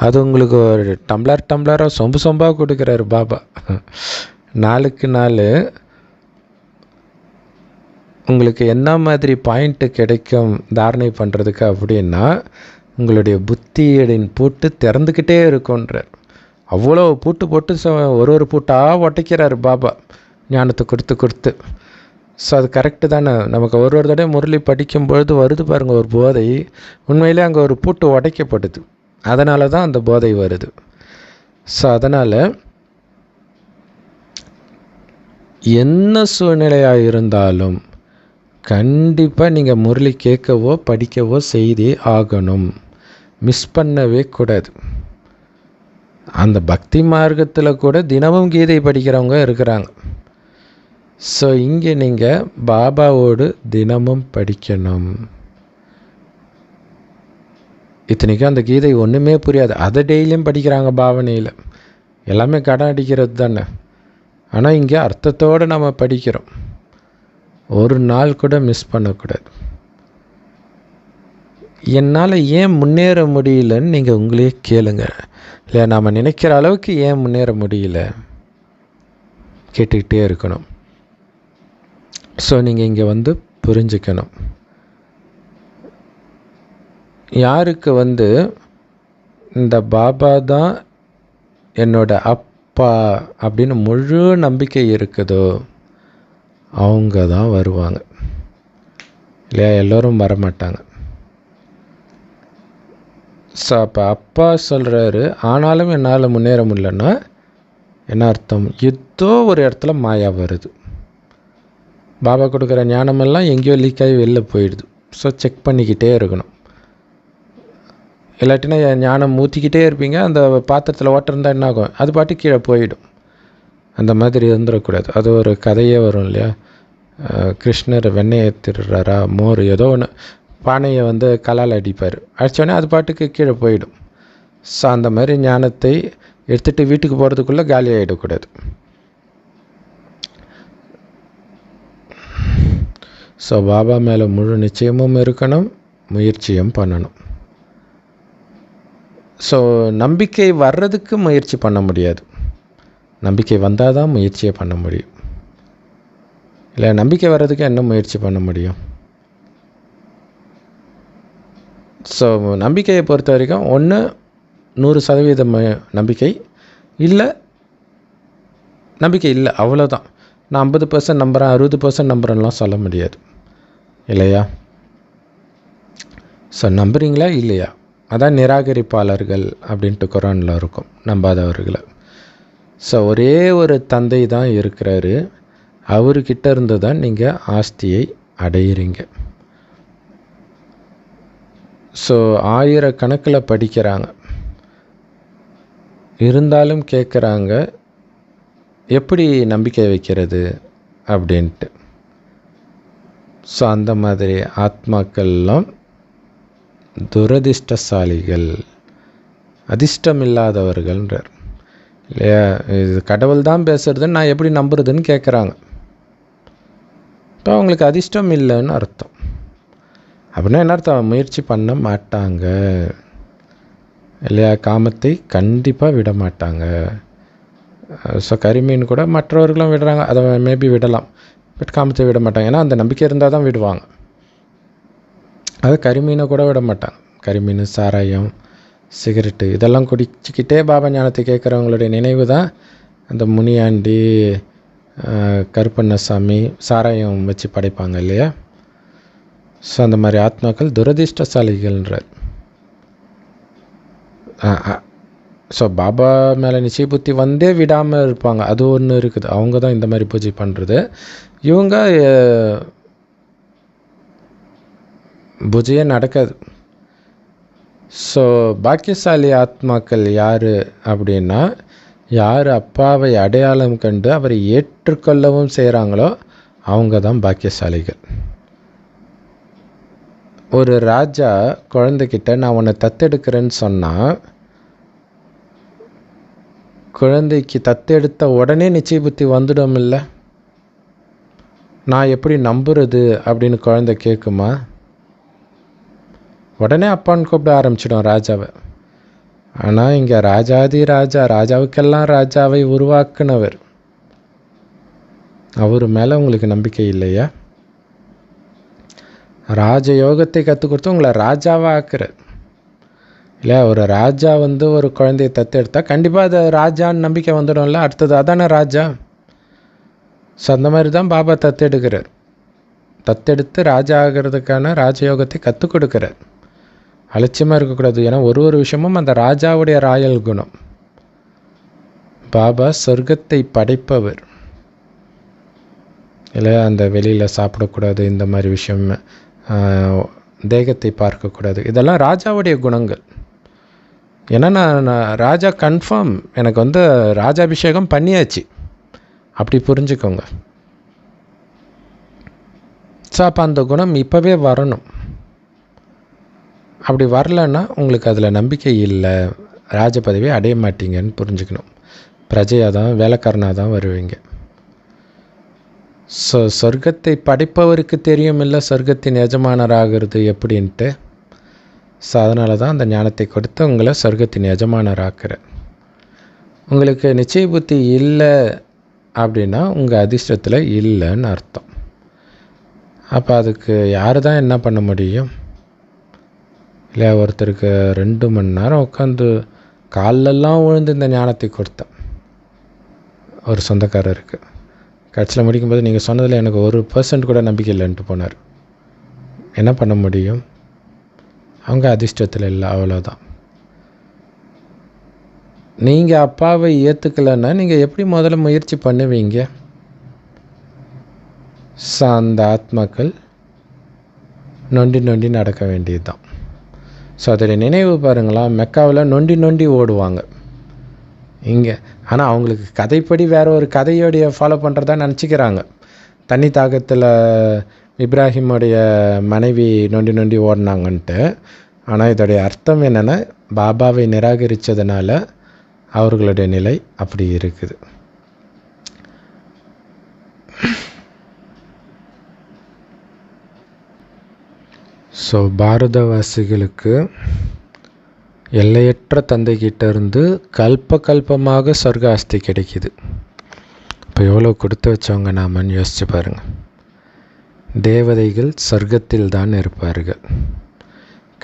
அது உங்களுக்கு ஒரு டம்ளராக சொம்பாக கொடுக்குறாரு பாபா. நாளுக்கு நாள் உங்களுக்கு என்ன மாதிரி பாயிண்ட்டு கிடைக்கும் தாரணை பண்ணுறதுக்கு அப்படின்னா உங்களுடைய புத்தியின் பூட்டு திறந்துக்கிட்டே இருக்குன்றார். அவ்வளோ பூட்டு போட்டு ஒரு பூட்டாக ஒட்டைக்கிறார் பாபா ஞானத்தை கொடுத்து. ஸோ அது கரெக்டு தானே. நமக்கு ஒரு தடவை முரளி படிக்கும்பொழுது வருது பாருங்கள் ஒரு போதை. உண்மையிலே அங்கே ஒரு பூட்டு உடைக்கப்படுது, அதனால தான் அந்த போதை வருது. ஸோ அதனால் என்ன சூழ்நிலையாக இருந்தாலும் கண்டிப்பாக நீங்கள் முரளி கேட்கவோ படிக்கவோ செய்தே ஆகணும். மிஸ் பண்ணவே கூடாது. அந்த பக்தி மார்க்கத்தில் கூட தினமும் கீதை படிக்கிறவங்க இருக்கிறாங்க. ஸோ இங்கே நீங்கள் பாபாவோடு தினமும் படிக்கணும். இத்தனைக்கும் அந்த கீதை ஒன்றுமே புரியாது, அதை டெய்லியும் படிக்கிறாங்க பாவனையில். எல்லாமே கடன் அடிக்கிறது தானே. ஆனால் இங்கே அர்த்தத்தோடு நம்ம படிக்கிறோம். ஒரு நாள் கூட மிஸ் பண்ணக்கூடாது. என்னால் ஏன் முன்னேற முடியலன்னு நீங்கள் உங்களையே கேளுங்க. இல்லை, நாம் நினைக்கிற அளவுக்கு ஏன் முன்னேற முடியல கேட்டுக்கிட்டே இருக்கணும். ஸோ நீங்கள் இங்கே வந்து புரிஞ்சுக்கணும். யாருக்கு வந்து இந்த பாபா தான் என்னோட அப்பா அப்படின்னு முழு நம்பிக்கை இருக்குதோ அவங்க தான் வருவாங்க. இல்லையா? எல்லோரும் வரமாட்டாங்க. ஸோ அப்போ அப்பா சொல்கிறாரு, ஆனாலும் என்னால் முன்னேற முடியலன்னா என்ன அர்த்தம்? ஏதோ ஒரு இடத்துல மாயா வருது. பாபா கொடுக்குற ஞானமெல்லாம் எங்கேயோ லீக் ஆகி வெளில போயிடுது. ஸோ செக் பண்ணிக்கிட்டே இருக்கணும். இல்லாட்டினா ஞானம் ஊற்றிக்கிட்டே இருப்பீங்க, அந்த பாத்திரத்தில் ஓட்டை இருந்தால் என்ன ஆகும்? அது பாட்டு கீழே போயிடும். அந்த மாதிரி இருந்துடக்கூடாது. அது ஒரு கதையே வரும் இல்லையா? கிருஷ்ணர் வெண்ணெயை திருடுறாரா மோர் ஏதோ ஒன்று, பானையை வந்து கலால் அடிப்பார், அடித்தோடனே அது பாட்டுக்கு கீழே போயிடும். ஸோ அந்த மாதிரி ஞானத்தை எடுத்துகிட்டு வீட்டுக்கு போகிறதுக்குள்ளே காலி ஆகிடக்கூடாது. ஸோ பாபா மேலே முழு நிச்சயமும் இருக்கணும், முயற்சியும் பண்ணணும். ஸோ நம்பிக்கை வர்றதுக்கு முயற்சி பண்ண முடியாது, நம்பிக்கை வந்தால் தான் முயற்சியை பண்ண முடியும். இல்லை, நம்பிக்கை வர்றதுக்கு என்ன முயற்சி பண்ண முடியும்? ஸோ நம்பிக்கையை பொறுத்த வரைக்கும் ஒன்று 100% நம்பிக்கை, இல்லை நம்பிக்கை இல்லை, அவ்வளோதான். நான் 50% நம்புகிறேன், 60% நம்புகிறேன்லாம் சொல்ல முடியாது இல்லையா? ஸோ நம்புறீங்களா இல்லையா? அதான் நிராகரிப்பாளர்கள் அப்படின்ட்டு குரானில் இருக்கும், நம்பாதவர்களை. ஸோ ஒரே ஒரு தந்தை தான் இருக்கிறாரு, அவர்கிட்ட இருந்து தான் நீங்கள் ஆஸ்தியை அடையிறீங்க. ஸோ ஆயிரக்கணக்கில் படிக்கிறாங்க, இருந்தாலும் கேட்குறாங்க எப்படி நம்பிக்கை வைக்கிறது அப்படின்ட்டு. ஸோ அந்த மாதிரி ஆத்மாக்கள்லாம் துரதிர்ஷ்டசாலிகள், அதிர்ஷ்டம் இல்லாதவர்கள்ன்றார் இல்லையா? இது கடவுள் தான் பேசுறதுன்னு நான் எப்படி நம்புறதுன்னு கேட்குறாங்க. இப்போ அவங்களுக்கு அதிர்ஷ்டம் இல்லைன்னு அர்த்தம். அப்படின்னா என்ன அர்த்தம்? முயற்சி பண்ண மாட்டாங்க இல்லையா? காமத்தை கண்டிப்பாக விட மாட்டாங்க. ஸோ கரிமீன் கூட மற்றவர்களும் விடுறாங்க, அதை மேபி விடலாம், பட் காமத்தை விட மாட்டாங்க. ஏன்னா அந்த நம்பிக்கை இருந்தால் தான் விடுவாங்க. அது கரிமீனை கூட விட மாட்டாங்க. கரிமீன், சாராயம், சிகரெட்டு இதெல்லாம் குடிச்சிக்கிட்டே பாபா ஞானத்தை கேட்குறவங்களுடைய நினைவு தான் அந்த முனியாண்டி, கருப்பண்ணசாமி சாராயம் வச்சு படைப்பாங்க இல்லையா? ஸோ அந்த மாதிரி ஆத்மாக்கள் துரதிர்ஷ்டசாலிகள்ன்றார். ஸோ பாபா மேலே நிச்சய புத்தி வந்தே விடாமல் இருப்பாங்க, அது ஒன்று இருக்குது. அவங்க தான் இந்த மாதிரி பூஜை பண்ணுறது. இவங்க பூஜையே நடக்காது. ஸோ பாக்கியசாலி ஆத்மாக்கள் யார் அப்படின்னா, யார் அப்பாவை அடையாளம் கண்டு அவரை ஏற்றுக்கொள்ளவும் செய்கிறாங்களோ அவங்க தான் பாக்கியசாலிகள். ஒரு ராஜா குழந்தைகிட்ட நான் உன்னை தத்தெடுக்கிறேன்னு சொன்னால், குழந்தைக்கு தத்தெடுத்த உடனே நிச்சய புத்தி வந்துடும் இல்லை? நான் எப்படி நம்புறது அப்படின்னு குழந்தை கேட்குமா? உடனே அப்பான்னு கூப்பிட ஆரம்பிச்சிடும் ராஜாவை. ஆனால் இங்கே ராஜாதி ராஜா, ராஜாவுக்கெல்லாம் ராஜாவை உருவாக்குனவர், அவர் மேலே உங்களுக்கு நம்பிக்கை இல்லையா? ராஜயோகத்தை கற்றுக் கொடுத்து உங்களை ராஜாவாக ஆக்குறார் இல்லையா? ஒரு ராஜா வந்து ஒரு குழந்தையை தத்தெடுத்தால் கண்டிப்பாக அது ராஜான்னு நம்பிக்கை வந்துடும்ல, அடுத்தது அதானே ராஜா. ஸோ அந்த மாதிரி தான் பாபா தத்தெடுக்கிறார். தத்தெடுத்து ராஜா ஆகிறதுக்கான ராஜயோகத்தை கற்றுக் கொடுக்குறார். அலட்சியமாக இருக்கக்கூடாது. ஏன்னா ஒரு விஷயமும் அந்த ராஜாவுடைய ராயல் குணம். பாபா சொர்க்கத்தை படைப்பவர் இல்லை, அந்த வெளியில் சாப்பிடக்கூடாது, இந்த மாதிரி விஷயம், தேகத்தை பார்க்கக்கூடாது, இதெல்லாம் ராஜாவுடைய குணங்கள். ஏன்னா நான் ராஜா கன்ஃபார்ம் எனக்கு வந்து ராஜாபிஷேகம் பண்ணியாச்சு, அப்படி புரிஞ்சுக்கோங்க. ஸோ அப்போ அந்த குணம் இப்போவே வரணும். அப்படி வரலன்னா உங்களுக்கு அதில் நம்பிக்கை இல்லை, ராஜ பதவியை அடைய மாட்டீங்கன்னு புரிஞ்சுக்கணும். பிரஜையாக தான், வேலைக்காரனாக தான் வருவீங்க. ஸோ சொர்க்கத்தை படைப்பவருக்கு தெரியும் இல்லை சொர்க்கத்தின் எஜமானராகிறது எப்படின்ட்டு. ஸோ அதனால தான் அந்த ஞானத்தை கொடுத்து உங்களை சொர்க்கத்தின் எஜமானராக்குற. உங்களுக்கு நிச்சய புத்தி இல்லை அப்படின்னா உங்கள் அதிர்ஷ்டத்தில் இல்லைன்னு அர்த்தம். அப்போ அதுக்கு யார் தான் என்ன பண்ண முடியும்? இல்லையா, ஒருத்தருக்கு 2 மணி நேரம் உட்காந்து காலெல்லாம் விழுந்து இந்த ஞானத்தை கொடுத்தேன் ஒரு சொந்தக்காரருக்கு. கட்சியில் முடிக்கும்போது நீங்கள் சொன்னதில் எனக்கு 1% கூட நம்பிக்கை இல்லைன்ட்டு போனார். என்ன பண்ண முடியும்? அவங்க அதிர்ஷ்டத்தில் இல்லை, அவ்வளோதான். நீங்கள் அப்பாவை ஏற்றுக்கலைன்னா நீங்கள் எப்படி முதல்ல முயற்சி பண்ணுவீங்க? அந்த ஆத்மாக்கள் நொண்டி நொண்டி நடக்க வேண்டியது தான். ஸோ அதோடைய நினைவு பாருங்களா, மெக்காவில் நொண்டி நொண்டி ஓடுவாங்க இங்கே. ஆனால் அவங்களுக்கு கதைப்படி வேறு ஒரு கதையோடைய ஃபாலோ பண்ணுறதா நினச்சிக்கிறாங்க. தண்ணி தாகத்தில் இப்ராஹிமுடைய மனைவி நொண்டி நொண்டி ஓடினாங்கன்ட்டு. ஆனால் இதோடைய அர்த்தம் என்னென்னா, பாபாவை நிராகரித்ததுனால அவர்களுடைய நிலை அப்படி இருக்குது. ஸோ பாரதவாசிகளுக்கு எல்லையற்ற தந்தைக்கிட்ட இருந்து கல்பமாக சொர்க்க ஆஸ்தி கிடைக்கிது. இப்போ எவ்வளோ கொடுத்து வச்சவங்க நாமன்னு யோசிச்சு பாருங்கள். தேவதைகள் சொர்க்கத்தில் தான் இருப்பார்கள்.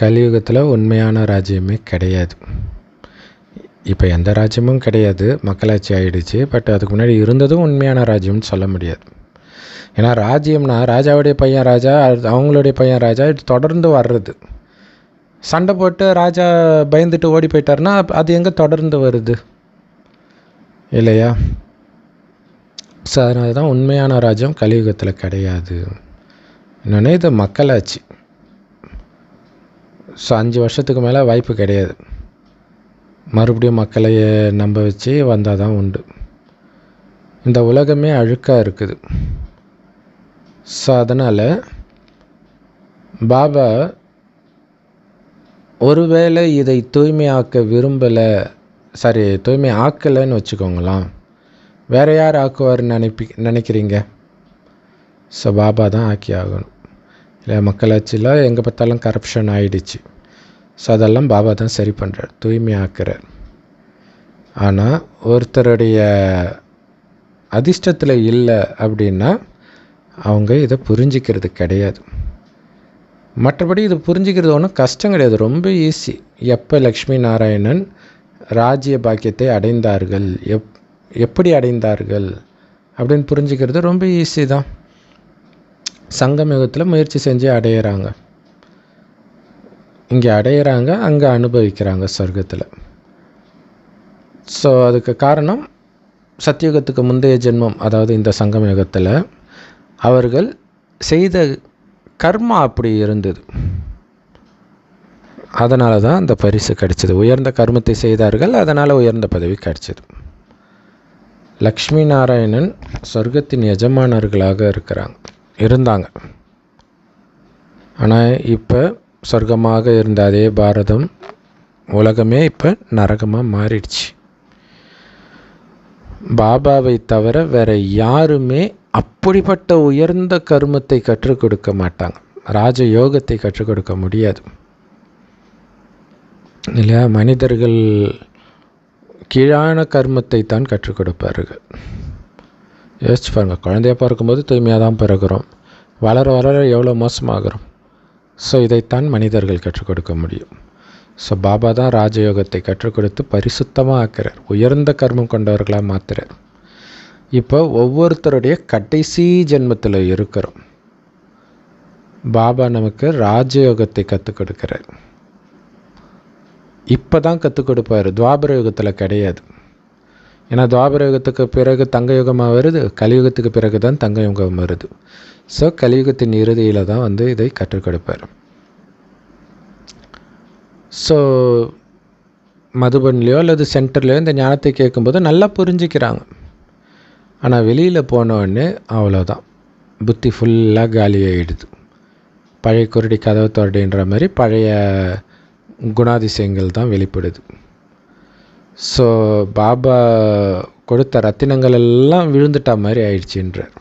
கலியுகத்தில் உண்மையான ராஜ்யமே கிடையாது. இப்போ எந்த ராஜ்யமும் கிடையாது, மக்களாட்சி ஆகிடுச்சு. பட் அதுக்கு முன்னாடி இருந்ததும் உண்மையான ராஜ்யம்னு சொல்ல முடியாது. ஏன்னா ராஜ்யம்னா ராஜாவுடைய பையன் ராஜா, அவங்களுடைய பையன் ராஜா, இது தொடர்ந்து வர்றது. சண்டை போட்டு ராஜா பயந்துட்டு ஓடி போயிட்டார்னா அது எங்கே தொடர்ந்து வருது இல்லையா? ஸோ அதனால தான் உண்மையான ராஜ்யம் கலியுகத்தில் கிடையாது. இன்னொன்று இது மக்களாட்சி. ஸோ 5 வருஷத்துக்கு மேலே வாய்ப்பு கிடையாது. மறுபடியும் மக்களையே நம்ப வச்சு வந்தால் தான் உண்டு. இந்த உலகமே அழுக்காக இருக்குது. ஸோ அதனால் பாபா ஒருவேளை இதை தூய்மையாக்க விரும்பலை, தூய்மை ஆக்கலைன்னு வச்சுக்கோங்களாம், வேறு யார் ஆக்குவார்னு நினைக்கிறீங்க? ஸோ பாபா தான் ஆக்கி ஆகணும் இல்லை? மக்களாட்சியில் எங்கே பார்த்தாலும் கரப்ஷன் ஆகிடுச்சு. ஸோ அதெல்லாம் பாபா தான் சரி பண்ணுறார், தூய்மை ஆக்குறார். ஆனால் ஒருத்தருடைய அதிர்ஷ்டத்தில் இல்லை அப்படின்னா அவங்க இதை புரிஞ்சிக்கிறது கிடையாது. மற்றபடி இது புரிஞ்சிக்கிறது ஒன்றும் கஷ்டம் கிடையாது, ரொம்ப ஈஸி. எப்போ லக்ஷ்மி நாராயணன் ராஜ்ய பாக்கியத்தை அடைந்தார்கள், எப்படி அடைந்தார்கள் அப்படின்னு புரிஞ்சிக்கிறது ரொம்ப ஈஸி தான். சங்கமயுகத்தில் முயற்சி செஞ்சு அடையிறாங்க, இங்கே அடையிறாங்க, அங்கே அனுபவிக்கிறாங்க சொர்க்கத்தில். ஸோ அதுக்கு காரணம் சத்தியுகத்துக்கு முந்தைய ஜென்மம், அதாவது இந்த சங்கமயுகத்தில் அவர்கள் செய்த கர்மா அப்படி இருந்தது. அதனால தான் அந்த பரிசு கிடைச்சது. உயர்ந்த கர்மத்தை செய்தார்கள், அதனால் உயர்ந்த பதவி கிடைச்சது. லக்ஷ்மி நாராயணன் சொர்க்கத்தின் எஜமானர்களாக இருந்தாங்க. ஆனால் இப்போ சொர்க்கமாக இருந்த அதே பாரதம் உலகமே இப்போ நரகமாக மாறிடுச்சு. பாபாவை தவிர வேற யாருமே அப்படிப்பட்ட உயர்ந்த கர்மத்தை கற்றுக் கொடுக்க மாட்டாங்க, ராஜ யோகத்தை கற்றுக் கொடுக்க முடியாது இல்லையா? மனிதர்கள் கீழான கர்மத்தை தான் கற்றுக் கொடுப்பார்கள். யோசிச்சு பாருங்கள், குழந்தையாக பிறக்கும்போது தூய்மையாக தான் பிறகுறோம், வளர வளர எவ்வளோ மோசமாகிறோம். ஸோ இதைத்தான் மனிதர்கள் கற்றுக் கொடுக்க முடியும். ஸோ பாபா தான் ராஜயோகத்தை கற்றுக் கொடுத்து பரிசுத்தமாக ஆக்கிறார், உயர்ந்த கர்மம் கொண்டவர்களாக மாற்றுறார். இப்போ ஒவ்வொருத்தருடைய கடைசி ஜென்மத்தில் இருக்கிறோம். பாபா நமக்கு ராஜயோகத்தை கற்றுக் கொடுக்கிறார். இப்போ தான் கற்றுக் கொடுப்பார், துவாபர யுகத்தில் கிடையாது. ஏன்னா துவாபர யுகத்துக்கு பிறகு தங்க யுகமாக வருது, கலியுகத்துக்கு பிறகு தான் தங்க யுகம் வருது. ஸோ கலியுகத்தின் இறுதியில் தான் இதை கற்றுக் கொடுப்பார். ஸோ மதுபன்லையோ அல்லது சென்டர்லையோ இந்த ஞானத்தை கேட்கும்போது நல்லா புரிஞ்சுக்கிறாங்க. ஆனால் வெளியில் போனோடனே அவ்வளோதான், புத்தி ஃபுல்லாக காலியாகிடுது. பழைய குருடி கதவை தொடடின்ற மாதிரி பழைய குணாதிசயங்கள் தான் வெளிப்படுது. ஸோ பாபா கொடுத்த ரத்தினங்கள் எல்லாம் விழுந்துட்டா மாதிரி ஆயிடுச்சுன்றார்.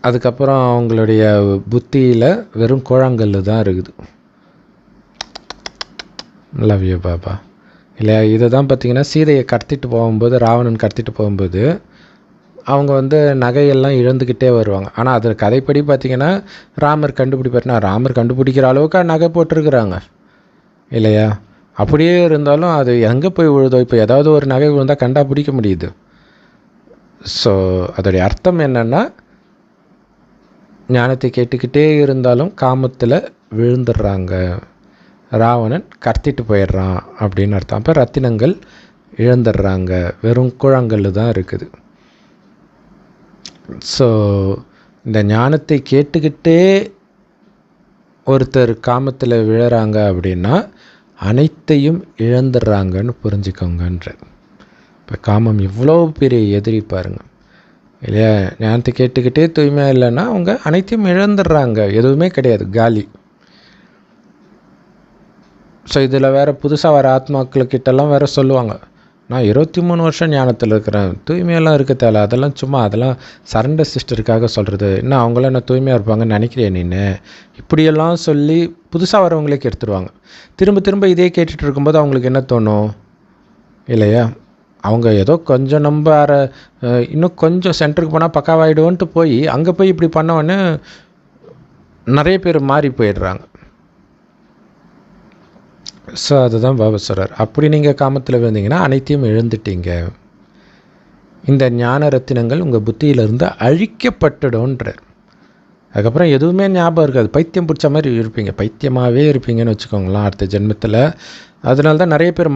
அதுக்கப்புறம் அவங்களுடைய புத்தியில் வெறும் கூழாங்கல் தான் இருக்குது. Love you Baba. இல்லையா? இதை தான் பார்த்திங்கன்னா சீதையை கடத்திட்டு போகும்போது, ராவணன் கடத்திட்டு போகும்போது அவங்க வந்து நகையெல்லாம் இழந்துக்கிட்டே வருவாங்க. ஆனால் அது கதைப்படி பார்த்திங்கன்னா ராமர் கண்டுபிடிப்பார்னா, ராமர் கண்டுபிடிக்கிற அளவுக்கு நகை போட்டிருக்கிறாங்க இல்லையா? அப்படியே இருந்தாலும் அது எங்கே போய் விழுதோ, இப்போ ஏதாவது ஒரு நகை விழுந்தால் கண்டா பிடிக்க முடியுது. ஸோ அதோடைய அர்த்தம் என்னென்னா, ஞானத்தை கேட்டுக்கிட்டே இருந்தாலும் காமத்தில் விழுந்துடுறாங்க, ராவணன் கடத்திட்டு போயிடுறான் அப்படின்னு அர்த்தம். அப்போ ரத்தினங்கள் இழந்துடுறாங்க, வெறும் கூழாங்கல் தான் இருக்குது. ஸோ இந்த ஞானத்தை கேட்டுக்கிட்டே ஒருத்தர் காமத்தில் விழுறாங்க அப்படின்னா அனைத்தையும் இழந்துடுறாங்கன்னு புரிஞ்சுக்கோங்கன்ற. இப்போ காமம் இவ்வளோ பெரிய எதிரி பாருங்கள் இல்லையா? ஞானத்தை கேட்டுக்கிட்டே தூய்மையாக இல்லைன்னா அவங்க அனைத்தையும் இழந்துடுறாங்க, எதுவுமே கிடையாது, காலி. ஸோ இதில் வேறு புதுசாக வர ஆத்மாக்களுக்கிட்டெல்லாம் வேறு சொல்லுவாங்க, நான் 23 வருஷம் ஞானத்தில் இருக்கிறேன், தூய்மையெல்லாம் இருக்க தேவை, அதெல்லாம் சும்மா, அதெல்லாம் சரண்டர் சிஸ்டருக்காக சொல்கிறது, இன்னும் அவங்களாம் என்ன தூய்மையாக இருப்பாங்கன்னு நினைக்கிறேன் நீன்னு, இப்படியெல்லாம் சொல்லி புதுசாக வரவங்களே கெடுத்துருவாங்க. திரும்ப திரும்ப இதே கேட்டுட்டு இருக்கும்போது அவங்களுக்கு என்ன தோணும் இல்லையா? அவங்க ஏதோ கொஞ்சம் நம்ம இன்னும் கொஞ்சம் சென்டருக்கு போனால் பக்காவாயிடுவோன்ட்டு போய் அங்கே போய் இப்படி பண்ணவொன்னே நிறைய பேர் மாறி போயிடுறாங்க. ஸோ அதுதான் பாபா சொல்கிறார், அப்படி நீங்கள் காமத்தில் விழுந்தீங்கன்னா அனைத்தையும் இழந்துட்டீங்க, இந்த ஞான ரத்தினங்கள் உங்கள் புத்தியிலிருந்து அழிக்கப்பட்டுடும்ன்றார். அதுக்கப்புறம் எதுவுமே ஞாபகம் இருக்காது, பைத்தியம் பிடிச்ச மாதிரி இருப்பீங்க, பைத்தியமாகவே இருப்பீங்கன்னு வச்சுக்கோங்களேன் அடுத்த ஜென்மத்தில். அதனால தான் நிறைய பேர்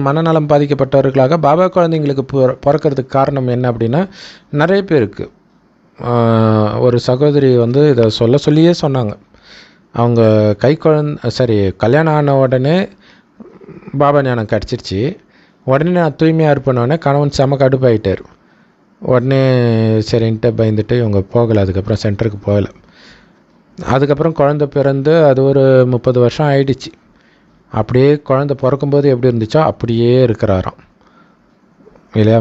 மனநலம் பாதிக்கப்பட்டவர்களாக பாபா குழந்தைங்களுக்கு பிறக்கிறதுக்கு காரணம் என்ன அப்படின்னா, நிறைய பேருக்கு ஒரு சகோதரி வந்து இதை சொல்லியே சொன்னாங்க. அவங்க கல்யாணம் ஆன உடனே பாபா ஞானம் கிடச்சிருச்சு, உடனே நான் தூய்மையாக இருப்பேனோடனே கணவன் செம கடுப்பாயிட்டார். உடனே சரின்ட்டு பயந்துட்டு இவங்க போகலை, அதுக்கப்புறம் சென்டருக்கு போகலை. அதுக்கப்புறம் குழந்த பிறந்து அது ஒரு 30 வருஷம் ஆயிடுச்சு. அப்படியே குழந்த பிறக்கும்போது எப்படி இருந்துச்சோ அப்படியே இருக்கிறாராம் இல்லையா?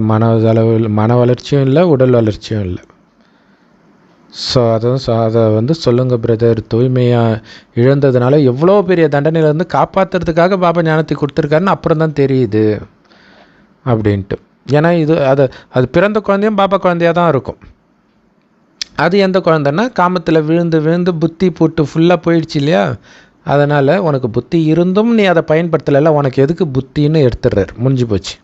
மன வளர்ச்சியும் இல்லை, உடல் வளர்ச்சியும் இல்லை. ஸோ அதை வந்து சொல்லுங்கள் பிரதர், தூய்மையாக இழந்ததுனால எவ்வளோ பெரிய தண்டனையிலேருந்து காப்பாற்றுறதுக்காக பாபா ஞானத்தை கொடுத்துருக்காருன்னு அப்புறம் தான் தெரியுது அப்படின்ட்டு. ஏன்னா அது பிறந்த குழந்தையும் பாபா குழந்தையாக தான் இருக்கும். அது எந்த குழந்தைன்னா காமத்தில் விழுந்து விழுந்து புத்தி போட்டு ஃபுல்லாக போயிடுச்சு இல்லையா? அதனால் உனக்கு புத்தி இருந்தும் நீ அதை பயன்படுத்தலைல்ல, உனக்கு எதுக்கு புத்தின்னு எடுத்துடுறாரு, முடிஞ்சு போச்சு.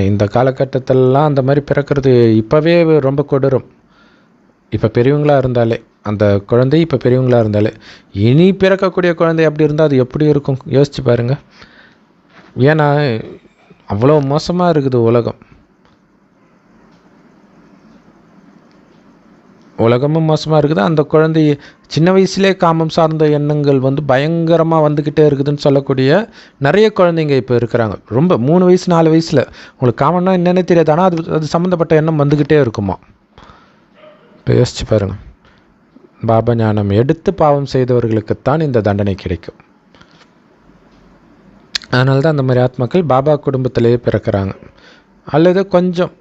இந்த காலகட்டத்திலலாம் அந்த மாதிரி பிறக்கிறது இப்போவே ரொம்ப கொடூரம். இப்போ பெரியவங்களாக இருந்தாலே அந்த குழந்தை, இப்போ பெரியவங்களாக இருந்தாலே இனி பிறக்கக்கூடிய குழந்தை அப்படி இருந்தால் அது எப்படி இருக்கும் யோசிச்சு பாருங்கள். ஏன்னா அவ்வளோ மோசமாக இருக்குது உலகமும் மோசமாக இருக்குது. அந்த குழந்தை சின்ன வயசுலே காமம் சார்ந்த எண்ணங்கள் வந்து பயங்கரமாக வந்துக்கிட்டே இருக்குதுன்னு சொல்லக்கூடிய நிறைய குழந்தைங்க இப்போ இருக்கிறாங்க. ரொம்ப 3 வயசு 4 வயசில் உங்களுக்கு காமம்னா என்னென்னே தெரியாது, ஆனால் அது சம்மந்தப்பட்ட எண்ணம் வந்துக்கிட்டே இருக்குமா. இப்போ யோசிச்சு பாருங்கள், பாபா ஞானம் எடுத்து பாவம் செய்தவர்களுக்குத்தான் இந்த தண்டனை கிடைக்கும். அதனால தான் அந்த மாதிரி ஆத்மாக்கள் பாபா குடும்பத்திலேயே பிறக்கிறாங்க. அல்லது கொஞ்சம்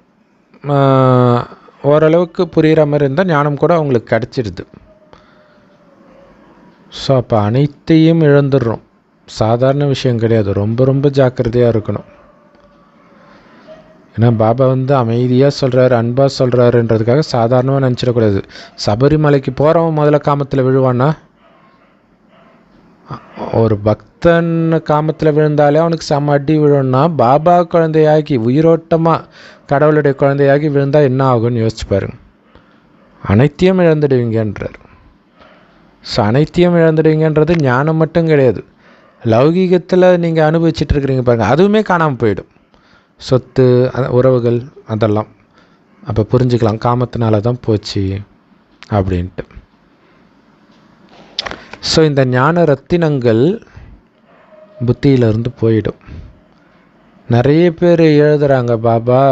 ஓரளவுக்கு புரிகிற மாதிரி இருந்தால் ஞானம் கூட அவங்களுக்கு கிடச்சிடுது. ஸோ அப்போ அனைத்தையும் இழந்துடுறோம், சாதாரண விஷயம் கிடையாது, ரொம்ப ரொம்ப ஜாக்கிரதையாக இருக்கணும். ஏன்னா பாபா வந்து அமைதியாக சொல்கிறாரு, அன்பாக சொல்கிறாருன்றதுக்காக சாதாரணமாக நினச்சிடக்கூடாது. சபரிமலைக்கு போகிறவன் முதல்ல காமத்தில் விழுவானா? ஒரு பக்தன் காமத்தில் விழுந்தாலே அவனுக்கு செம அடி விழுன்னா, பாபா குழந்தையாகி உயிரோட்டமாக கடவுளுடைய குழந்தையாகி விழுந்தால் என்ன ஆகும்னு யோசிச்சு பாருங்க. அனைத்தையும் இழந்துடுவீங்கன்றார். ஸோ அனைத்தையும் இழந்துடுவீங்கன்றது ஞானம் மட்டும் கிடையாது, லௌகீகத்தில் நீங்கள் அனுபவிச்சுட்டு இருக்கிறீங்க பாருங்கள், அதுவுமே காணாமல் போயிடும். சொத்து, உறவுகள், அதெல்லாம் அப்போ புரிஞ்சுக்கலாம் காமத்தினால தான் போச்சு அப்படின்ட்டு. ஸோ இந்த ஞான ரத்தினங்கள் புத்தியிலிருந்து போயிடும். நிறைய பேர் எழுதுகிறாங்க, பாபா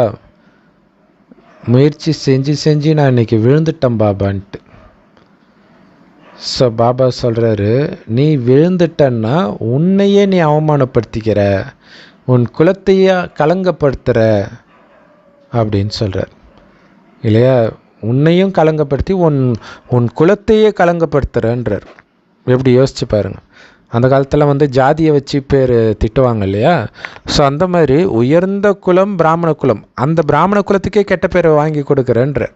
முயற்சி செஞ்சு நான் இன்றைக்கி விழுந்துட்டேன் பாபான்ட்டு. ஸோ பாபா சொல்கிறாரு, நீ விழுந்துட்டன்னா உன்னையே நீ அவமானப்படுத்திக்கிற, உன் குலத்தையே கலங்கப்படுத்துகிற அப்படின்னு சொல்கிறார் இல்லையா. உன்னையும் கலங்கப்படுத்தி உன் குலத்தையே கலங்கப்படுத்துகிறன்றார். எப்படி யோசிச்சு பாருங்கள். அந்த காலத்தில் ஜாதியை வச்சு பேர் திட்டுவாங்க இல்லையா. ஸோ அந்த மாதிரி உயர்ந்த குலம் பிராமண குலம், அந்த பிராமண குலத்துக்கே கெட்ட பேரை வாங்கி கொடுக்குறன்ற,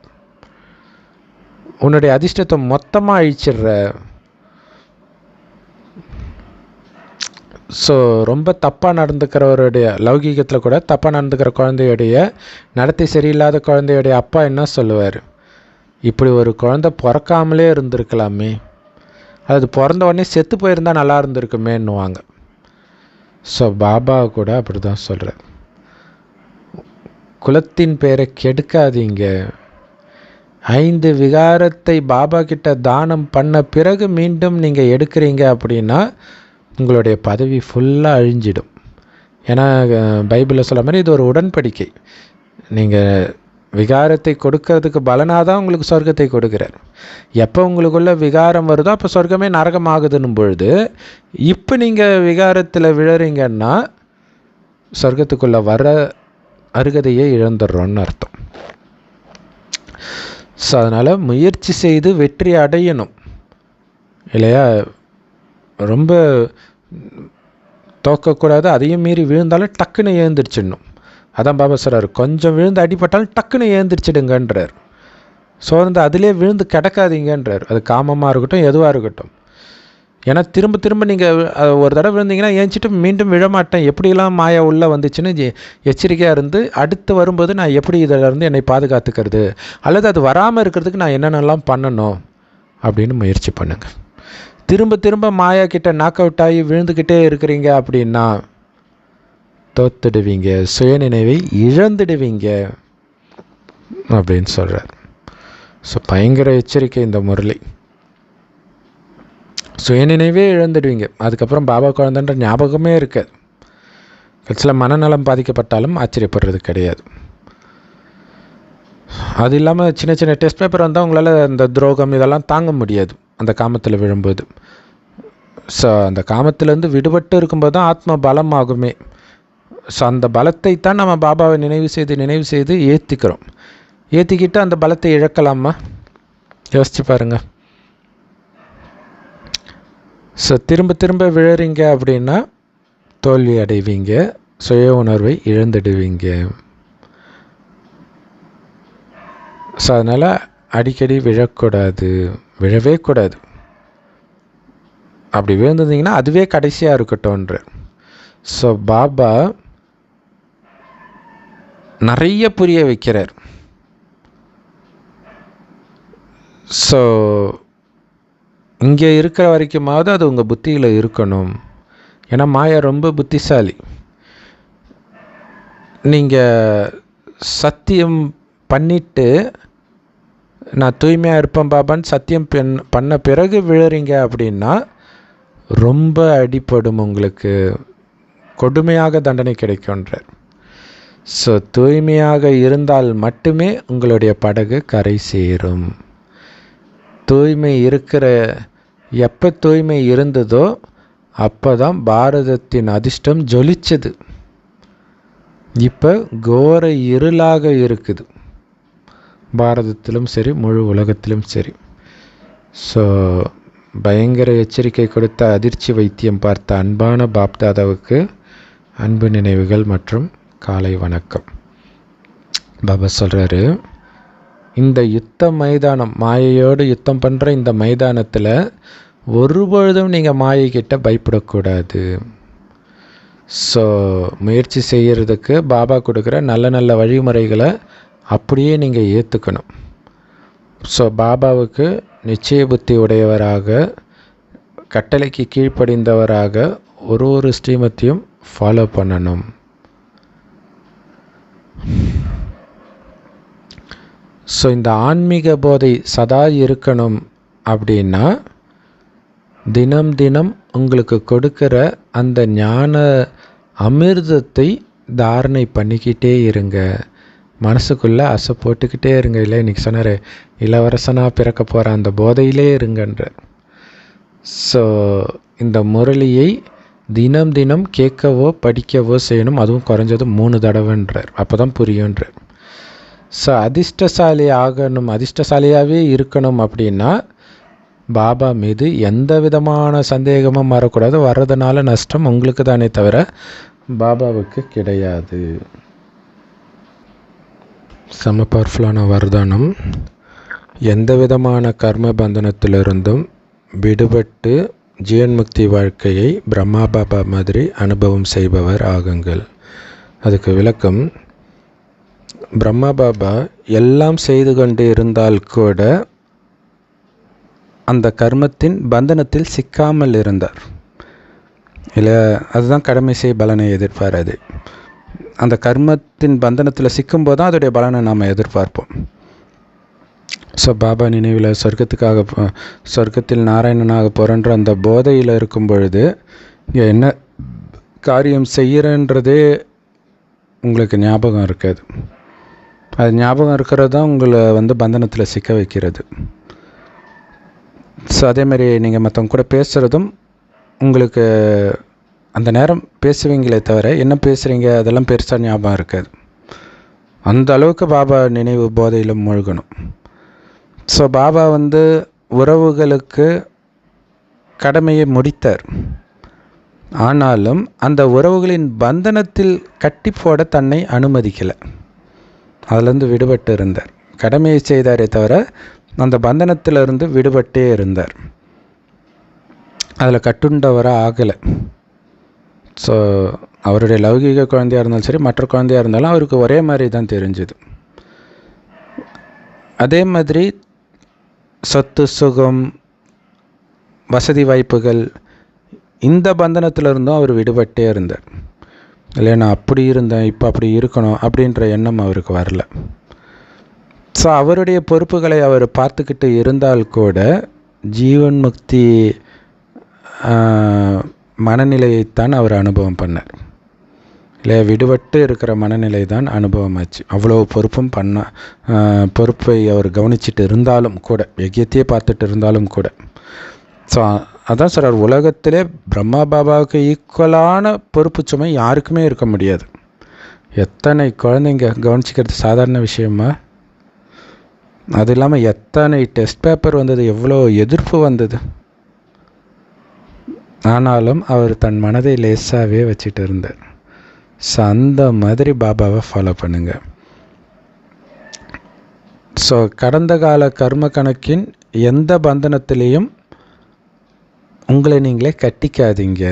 உன்னுடைய அதிர்ஷ்டத்தை மொத்தமாக அழிச்சிடுற. ஸோ ரொம்ப தப்பாக நடந்துக்கிறவருடைய, லௌகீகத்தில் கூட தப்பாக நடந்துக்கிற குழந்தையுடைய, நடத்தை சரியில்லாத குழந்தையுடைய அப்பா என்ன சொல்லுவார், இப்படி ஒரு குழந்தை பிறக்காமலே இருந்திருக்கலாமே, அது பிறந்த உடனே செத்து போயிருந்தால் நல்லா இருந்திருக்குமேன்னுவாங்க. ஸோ பாபா கூட அப்படி தான் சொல்கிறார், குலத்தின் பேரை கெடுக்காதீங்க. 5 விகாரத்தை பாபா கிட்ட தானம் பண்ண பிறகு மீண்டும் நீங்கள் எடுக்கிறீங்க அப்படின்னா உங்களுடைய பதவி ஃபுல்லாக அழிஞ்சிடும். ஏன்னா பைபிளில் சொல்ல மாதிரி இது ஒரு உடன்படிக்கை. நீங்கள் விகாரத்தை கொடுக்கறதுக்கு பலனாக தான் உங்களுக்கு சொர்க்கத்தை கொடுக்குறார். எப்போ உங்களுக்குள்ள விகாரம் வருதோ அப்போ சொர்க்கமே நரகமாகுதுன்னும் பொழுது, இப்போ நீங்கள் விகாரத்தில் விழறீங்கன்னா சொர்க்கத்துக்குள்ளே வர அருகதையை இழந்துடுறோன்னு அர்த்தம். ஸோ அதனால் முயற்சி செய்து வெற்றி அடையணும் இல்லையா. ரொம்ப தோக்கக்கூடாது, அதையும் மீறி விழுந்தாலும் டக்குன்னு எழுந்திரிச்சிடணும். அதான் பாபா சொல்கிறார், கொஞ்சம் விழுந்து அடிப்பட்டாலும் டக்குன்னு எழுந்திரிச்சிடுங்கன்றார். ஸோ அதிலே விழுந்து கிடக்காதீங்கன்றார். அது காமமாக இருக்கட்டும் எதுவாக இருக்கட்டும். ஏன்னா திரும்ப திரும்ப நீங்கள் ஒரு தடவை விழுந்தீங்கன்னா ஏஞ்சிட்டு மீண்டும் விழமாட்டேன், எப்படிலாம் மாயா உள்ளே வந்துச்சுன்னு எச்சரிக்கையாக இருந்து அடுத்து வரும்போது நான் எப்படி இதிலேருந்து என்னை பாதுகாத்துக்கிறது, அல்லது அது வராமல் இருக்கிறதுக்கு நான் என்னென்னலாம் பண்ணணும் அப்படின்னு முயற்சி பண்ணுங்கள். திரும்ப திரும்ப மாயா கிட்ட நாக் அவுட் ஆகி விழுந்துக்கிட்டே இருக்கிறீங்க அப்படின்னா தோத்துடுவீங்க, சுயநினைவை இழந்துடுவீங்க அப்படின்னு சொல்கிறார். ஸோ பயங்கர எச்சரிக்கை இந்த முரளி. சுயநினைவே இழந்துடுவீங்க. அதுக்கப்புறம் பாபா குழந்தைன்ற ஞாபகமே இருக்காது. கட்சியில் மனநலம் பாதிக்கப்பட்டாலும் ஆச்சரியப்படுறது கிடையாது. அது இல்லாமல் சின்ன சின்ன டெஸ்ட் பேப்பர் வந்தால் உங்களால் அந்த துரோகம் இதெல்லாம் தாங்க முடியாது அந்த காமத்தில் விழும்போது. ஸோ அந்த காமத்திலேருந்து விடுபட்டு இருக்கும்போது தான் ஆத்ம பலம் ஆகுமே. ஸோ அந்த பலத்தை தான் நம்ம பாபாவை நினைவு செய்து ஏற்றிக்கிறோம். ஏற்றிக்கிட்டு அந்த பலத்தை இழக்கலாமா? யோசிச்சு பாருங்கள். ஸோ திரும்ப திரும்ப விழறீங்க அப்படின்னா தோல்வி அடைவீங்க, சுய உணர்வை இழந்துடுவீங்க. ஸோ அதனால் அடிக்கடி விழக்கூடாது, விழவே கூடாது. அப்படி விழுந்திருந்தீங்கன்னா அதுவே கடைசியாக இருக்கட்டும்ன்ற. ஸோ பாபா நிறைய புரிய வைக்கிறார். ஸோ இங்கே இருக்கிற வரைக்குமாவது அது உங்கள் புத்தியில் இருக்கணும். ஏன்னா மாயா ரொம்ப புத்திசாலி. நீங்கள் சத்தியம் பண்ணிவிட்டு நான் தூய்மையாக இருப்பேன் பாபான்னு சத்தியம் பண்ண பிறகு விழுறீங்க அப்படின்னா ரொம்ப அடிப்படும், உங்களுக்கு கொடுமையாக தண்டனை கிடைக்கும்ன்றார். ஸோ தூய்மையாக இருந்தால் மட்டுமே உங்களுடைய படகு கரை சேரும். தூய்மை எப்போ தூய்மை இருந்ததோ அப்போ தான் பாரதத்தின் அதிர்ஷ்டம் ஜொலிச்சது. இப்போ கோர இருளாக இருக்குது, பாரதத்திலும் சரி முழு உலகத்திலும் சரி. ஸோ பயங்கர எச்சரிக்கை கொடுத்த அதிர்ச்சி வைத்தியம் பார்த்த அன்பான பாப்தாதாவுக்கு அன்பு நினைவுகள் மற்றும் காலை வணக்கம். பாபா சொல்கிறாரு, இந்த யுத்த மைதானம், மாயையோடு யுத்தம் பண்ணுற இந்த மைதானத்தில் ஒருபொழுதும் நீங்கள் மாயைக்கிட்ட பயப்படக்கூடாது. ஸோ முயற்சி செய்கிறதுக்கு பாபா கொடுக்குற நல்ல நல்ல வழிமுறைகளை அப்படியே நீங்கள் ஏற்றுக்கணும். ஸோ பாபாவுக்கு நிச்சய புத்தி உடையவராக, கட்டளைக்கு கீழ்ப்படிந்தவராக ஒரு ஸ்ரீமத்தையும் ஃபாலோ பண்ணணும். ஸோ இந்த ஆன்மீக போதை சதா இருக்கணும் அப்படின்னா தினம் தினம் உங்களுக்கு கொடுக்குற அந்த ஞான அமிர்தத்தை தாரணை பண்ணிக்கிட்டே இருங்க. மனசுக்குள்ளே அசை போட்டுக்கிட்டே இருங்க. இல்லை இன்றைக்கி சொன்னார், இளவரசனாக பிறக்க போகிற அந்த போதையிலே இருங்கன்ற. ஸோ இந்த முரளியை தினம் தினம் கேட்கவோ படிக்கவோ செய்யணும். அதுவும் குறைஞ்சது 3 தடவைன்றார். அப்போ தான் புரியுன்றார். ஸோ அதிர்ஷ்டசாலி ஆகணும், அதிர்ஷ்டசாலியாகவே இருக்கணும் அப்படின்னா பாபா மீது எந்த விதமான சந்தேகமும் வரக்கூடாது. வர்றதுனால நஷ்டம் உங்களுக்கு தானே தவிர பாபாவுக்கு கிடையாது. செம பவர்ஃபுல்லான வர்தானம். எந்த விதமான கர்ம பந்தனத்திலிருந்தும் விடுபட்டு ஜீவன்முக்தி வாழ்க்கையை பிரம்மா பாபா மாதிரி அனுபவம் செய்பவர் ஆகுங்கள். அதுக்கு விளக்கம், பிரம்மா பாபா எல்லாம் செய்து கொண்டு இருந்தால் கூட அந்த கர்மத்தின் பந்தனத்தில் சிக்காமல் இருந்தார். இல்லை, அதுதான் கடமை செய் பலனை எதிர்பாராது. அந்த கர்மத்தின் பந்தனத்தில் சிக்கும்போது தான் அதோடைய பலனை நாம் எதிர்பார்ப்போம். ஸோ பாபா நினைவில் சொர்க்கத்தில் நாராயணனாக போகிறன்ற அந்த போதையில் இருக்கும் பொழுது இங்கே என்ன காரியம் செய்கிறன்றதே உங்களுக்கு ஞாபகம் இருக்காது. அது ஞாபகம் இருக்கிறது தான் உங்களை பந்தனத்தில் சிக்க வைக்கிறது. ஸோ அதேமாதிரி நீங்கள் மற்றவங்க கூட பேசுகிறதும் உங்களுக்கு அந்த நேரம் பேசுவீங்களே தவிர என்ன பேசுகிறீங்க அதெல்லாம் பெருசாக ஞாபகம் இருக்காது. அந்த அளவுக்கு பாபா நினைவு போதையில் மூழ்கணும். ஸோ பாபா உறவுகளுக்கு கடமையை முடித்தார். ஆனாலும் அந்த உறவுகளின் பந்தனத்தில் கட்டி போட தன்னை அனுமதிக்கலை. அதிலேருந்து விடுபட்டு இருந்தார். கடமையை செய்தாரே தவிர அந்த பந்தனத்திலிருந்து விடுபட்டே இருந்தார். அதில் கட்டுண்டவராக ஆகலை. ஸோ அவருடைய லௌகீக குழந்தையாக இருந்தாலும் சரி, மற்ற குழந்தையாக இருந்தாலும் அவருக்கு ஒரே மாதிரி தான் தெரிஞ்சுது. அதே மாதிரி சொத்து சுகம் வசதி வாய்ப்புகள் இந்த பந்தனத்திலிருந்தும் அவர் விடுபட்டே இருந்தார். இல்லையா, நான் அப்படி இருந்தேன் இப்போ அப்படி இருக்கணும் அப்படின்ற எண்ணம் அவருக்கு வரல. ஸோ அவருடைய பொறுப்புகளை அவர் பார்த்துக்கிட்டு இருந்தால் கூட ஜீவன் முக்தி மனநிலையைத்தான் அவர் அனுபவம் பண்ணார். இல்லையா, விடுபட்டு இருக்கிற மனநிலை தான் அனுபவமாச்சு. அவ்வளோ பொறுப்பும் பொறுப்பை அவர் கவனிச்சிட்டு இருந்தாலும் கூட, யஜ்யத்தையே பார்த்துட்டு இருந்தாலும் கூட. ஸோ அதான் சொல்கிறார், உலகத்திலே பிரம்மா பாபாவுக்கு ஈக்குவலான பொறுப்பு சுமை யாருக்குமே இருக்க முடியாது. எத்தனை குழந்தைங்க கவனிச்சிக்கிறது சாதாரண விஷயமா? அது இல்லாமல் எத்தனை டெஸ்ட் பேப்பர் வந்தது, எவ்வளோ எதிர்ப்பு வந்தது. ஆனாலும் அவர் தன் மனதை லேசாகவே வச்சுட்டு இருந்தார். ஸோ அந்த மாதிரி பாபாவை ஃபாலோ பண்ணுங்க. ஸோ கடந்த கால கர்ம கணக்கின் எந்த பந்தனத்திலையும் உங்களை நீங்களே கட்டிக்காதீங்க.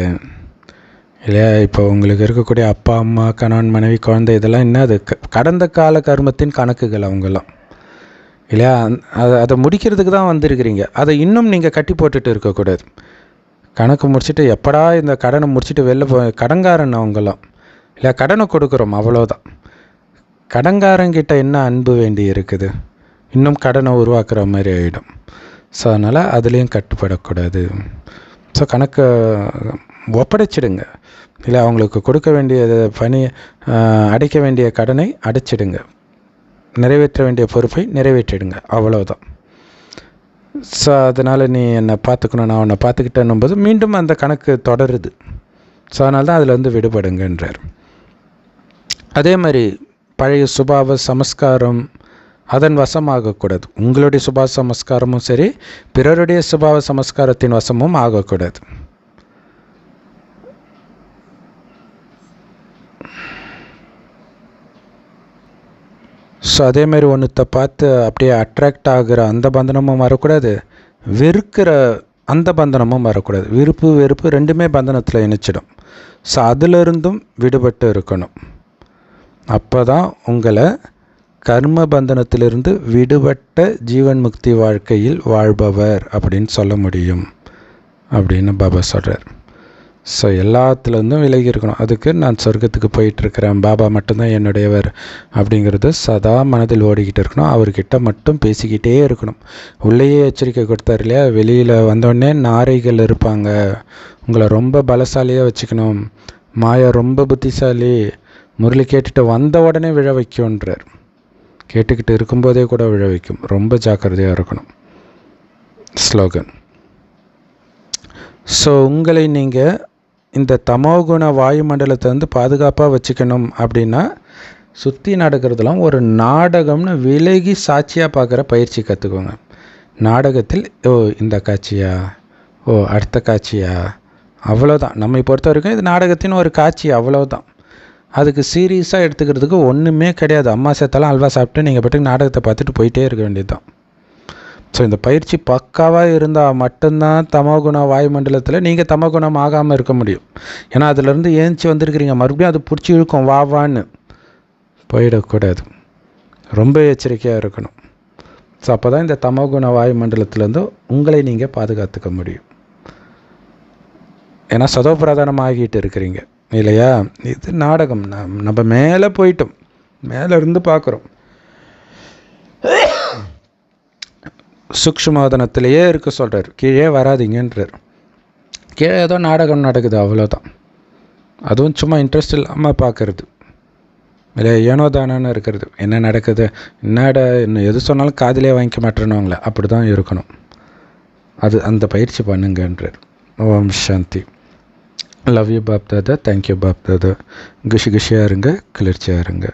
இல்லையா, இப்போ உங்களுக்கு இருக்கக்கூடிய அப்பா அம்மா கணவன் மனைவி குழந்தை இதெல்லாம் என்ன, அது கடந்த கால கர்மத்தின் கணக்குகள் அவங்கெல்லாம். இல்லையா, அதை முடிக்கிறதுக்கு தான் வந்திருக்கிறீங்க. அதை இன்னும் நீங்கள் கட்டி போட்டுட்டு இருக்கக்கூடாது. கணக்கு முடிச்சுட்டு எப்படா இந்த கடனை முடிச்சுட்டு வெளில கடன்காரன் அவங்கெல்லாம். இல்லை, கடனை கொடுக்குறோம் அவ்வளோதான். கடன்காரங்கிட்ட என்ன அன்பு வேண்டி இருக்குது, இன்னும் கடனை உருவாக்குற மாதிரி ஆகிடும். ஸோ அதனால் அதுலேயும் கட்டுப்படக்கூடாது. ஸோ கணக்கை ஒப்படைச்சிடுங்க. இல்லை, அவங்களுக்கு கொடுக்க வேண்டிய அடைக்க வேண்டிய கடனை அடைச்சிடுங்க, நிறைவேற்ற வேண்டிய பொறுப்பை நிறைவேற்றிடுங்க, அவ்வளோதான். ஸோ அதனால் நீ என்னை பார்த்துக்கணும், நான் உன்னை பார்த்துக்கிட்டேன்னும் போது மீண்டும் அந்த கணக்கு தொடருது. ஸோ அதனால தான் அதில் விடுபடுங்கன்றார். அதே மாதிரி பழைய சுபாவ சமஸ்காரம் அதன் வசமாகக்கூடாது. உங்களுடைய சுபாவ சமஸ்காரமும் சரி, பிறருடைய சுபாவ சமஸ்காரத்தின் வசமும் ஆகக்கூடாது. ஸோ அதேமாதிரி ஒன்றுத்தை பார்த்து அப்படியே அட்ராக்ட் ஆகிற அந்த பந்தனமும் வரக்கூடாது, வெறுக்கிற அந்த பந்தனமும் வரக்கூடாது. விருப்பு வெறுப்பு ரெண்டுமே பந்தனத்தில் இணைச்சிடும். ஸோ அதிலிருந்தும் விடுபட்டு இருக்கணும். அப்போ தான் உங்களை கர்ம பந்தனத்திலிருந்து விடுபட்ட ஜீவன் முக்தி வாழ்க்கையில் வாழ்பவர் அப்படின்னு சொல்ல முடியும் அப்படின்னு பாபா சொல்கிறார். ஸோ எல்லாத்துலேருந்தும் விலகி இருக்கணும். அதுக்கு நான் சொர்க்கத்துக்கு போயிட்டுருக்கிறேன், பாபா மட்டும்தான் என்னுடையவர் அப்படிங்கிறது சதா மனதில் ஓடிக்கிட்டு இருக்கணும். அவர்கிட்ட மட்டும் பேசிக்கிட்டே இருக்கணும். உள்ளேயே எச்சரிக்கை கொடுத்தார் இல்லையா, வெளியில் வந்தோடனே நாரைகள் இருப்பாங்க, உங்களை ரொம்ப பலசாலியாக வச்சுக்கணும், மாயா ரொம்ப புத்திசாலி, முரளி கேட்டுட்டு வந்த உடனே விழ வைக்கும்ன்றார். கேட்டுக்கிட்டு இருக்கும்போதே கூட விழ வைக்கும், ரொம்ப ஜாக்கிரதையாக இருக்கணும். ஸ்லோகன். ஸோ உங்களை நீங்கள் இந்த தமோகுண வாயுமண்டலத்தை வந்து பாதுகாப்பாக வச்சுக்கணும் அப்படின்னா சுற்றி நடக்கிறதுலாம் ஒரு நாடகம்னு விலகி சாட்சியாக பார்க்குற பயிற்சி கற்றுக்கோங்க. நாடகத்தில் இந்த காட்சியா, அடுத்த காட்சியா, அவ்வளோதான். நம்மை பொறுத்த வரைக்கும் இது நாடகத்தின் ஒரு காட்சி, அவ்வளோதான். அதுக்கு சீரியஸாக எடுத்துக்கிறதுக்கு ஒன்றுமே கிடையாது. அம்மா சேர்த்தாலும் அல்வா சாப்பிட்டு நீங்கள் பாட்டுக்கு நாடகத்தை பார்த்துட்டு போயிட்டே இருக்க வேண்டியது தான். ஸோ இந்த பயிற்சி பக்காவாக இருந்தால் மட்டும்தான் தமோகுண வாயுமண்டலத்தில் நீங்கள் தமோகுணம் ஆகாமல் இருக்க முடியும். ஏன்னா அதிலேருந்து ஏஞ்சி வந்திருக்கிறீங்க, மறுபடியும் அது பிடிச்சி இழுக்கும், வான்னு போயிடக்கூடாது. ரொம்ப எச்சரிக்கையாக இருக்கணும். ஸோ அப்போ தான் இந்த தமோகுண வாயுமண்டலத்திலேருந்து உங்களை நீங்கள் பாதுகாத்துக்க முடியும். ஏன்னா சதோபிரதானம் ஆகிட்டு இருக்கிறீங்க இல்லையா, இது நாடகம். நம்ம மேலே போயிட்டோம், மேலே இருந்து பார்க்குறோம். சூக்ஷ்மோதனத்திலேயே இருக்க சொல்கிறார், கீழே வராதிங்கன்றார். கீழே ஏதோ நாடகம் நடக்குது, அவ்வளோதான். அதுவும் சும்மா இன்ட்ரெஸ்ட் இல்லாமல் பார்க்குறது இல்லை, ஏனோ தானோன்னு இருக்கிறது. என்ன நடக்குது, இன்னும் எது சொன்னாலும் காதிலே வாங்கிக்க மாட்டேன்னு அப்படி தான் இருக்கணும். அந்த பயிற்சி பண்ணுங்கன்றார். ஓம் சாந்தி. Love you Bap Dada. Thank you Bap Dada. குஷியாக இருங்க, கிளர்ச்சியாக இருங்க.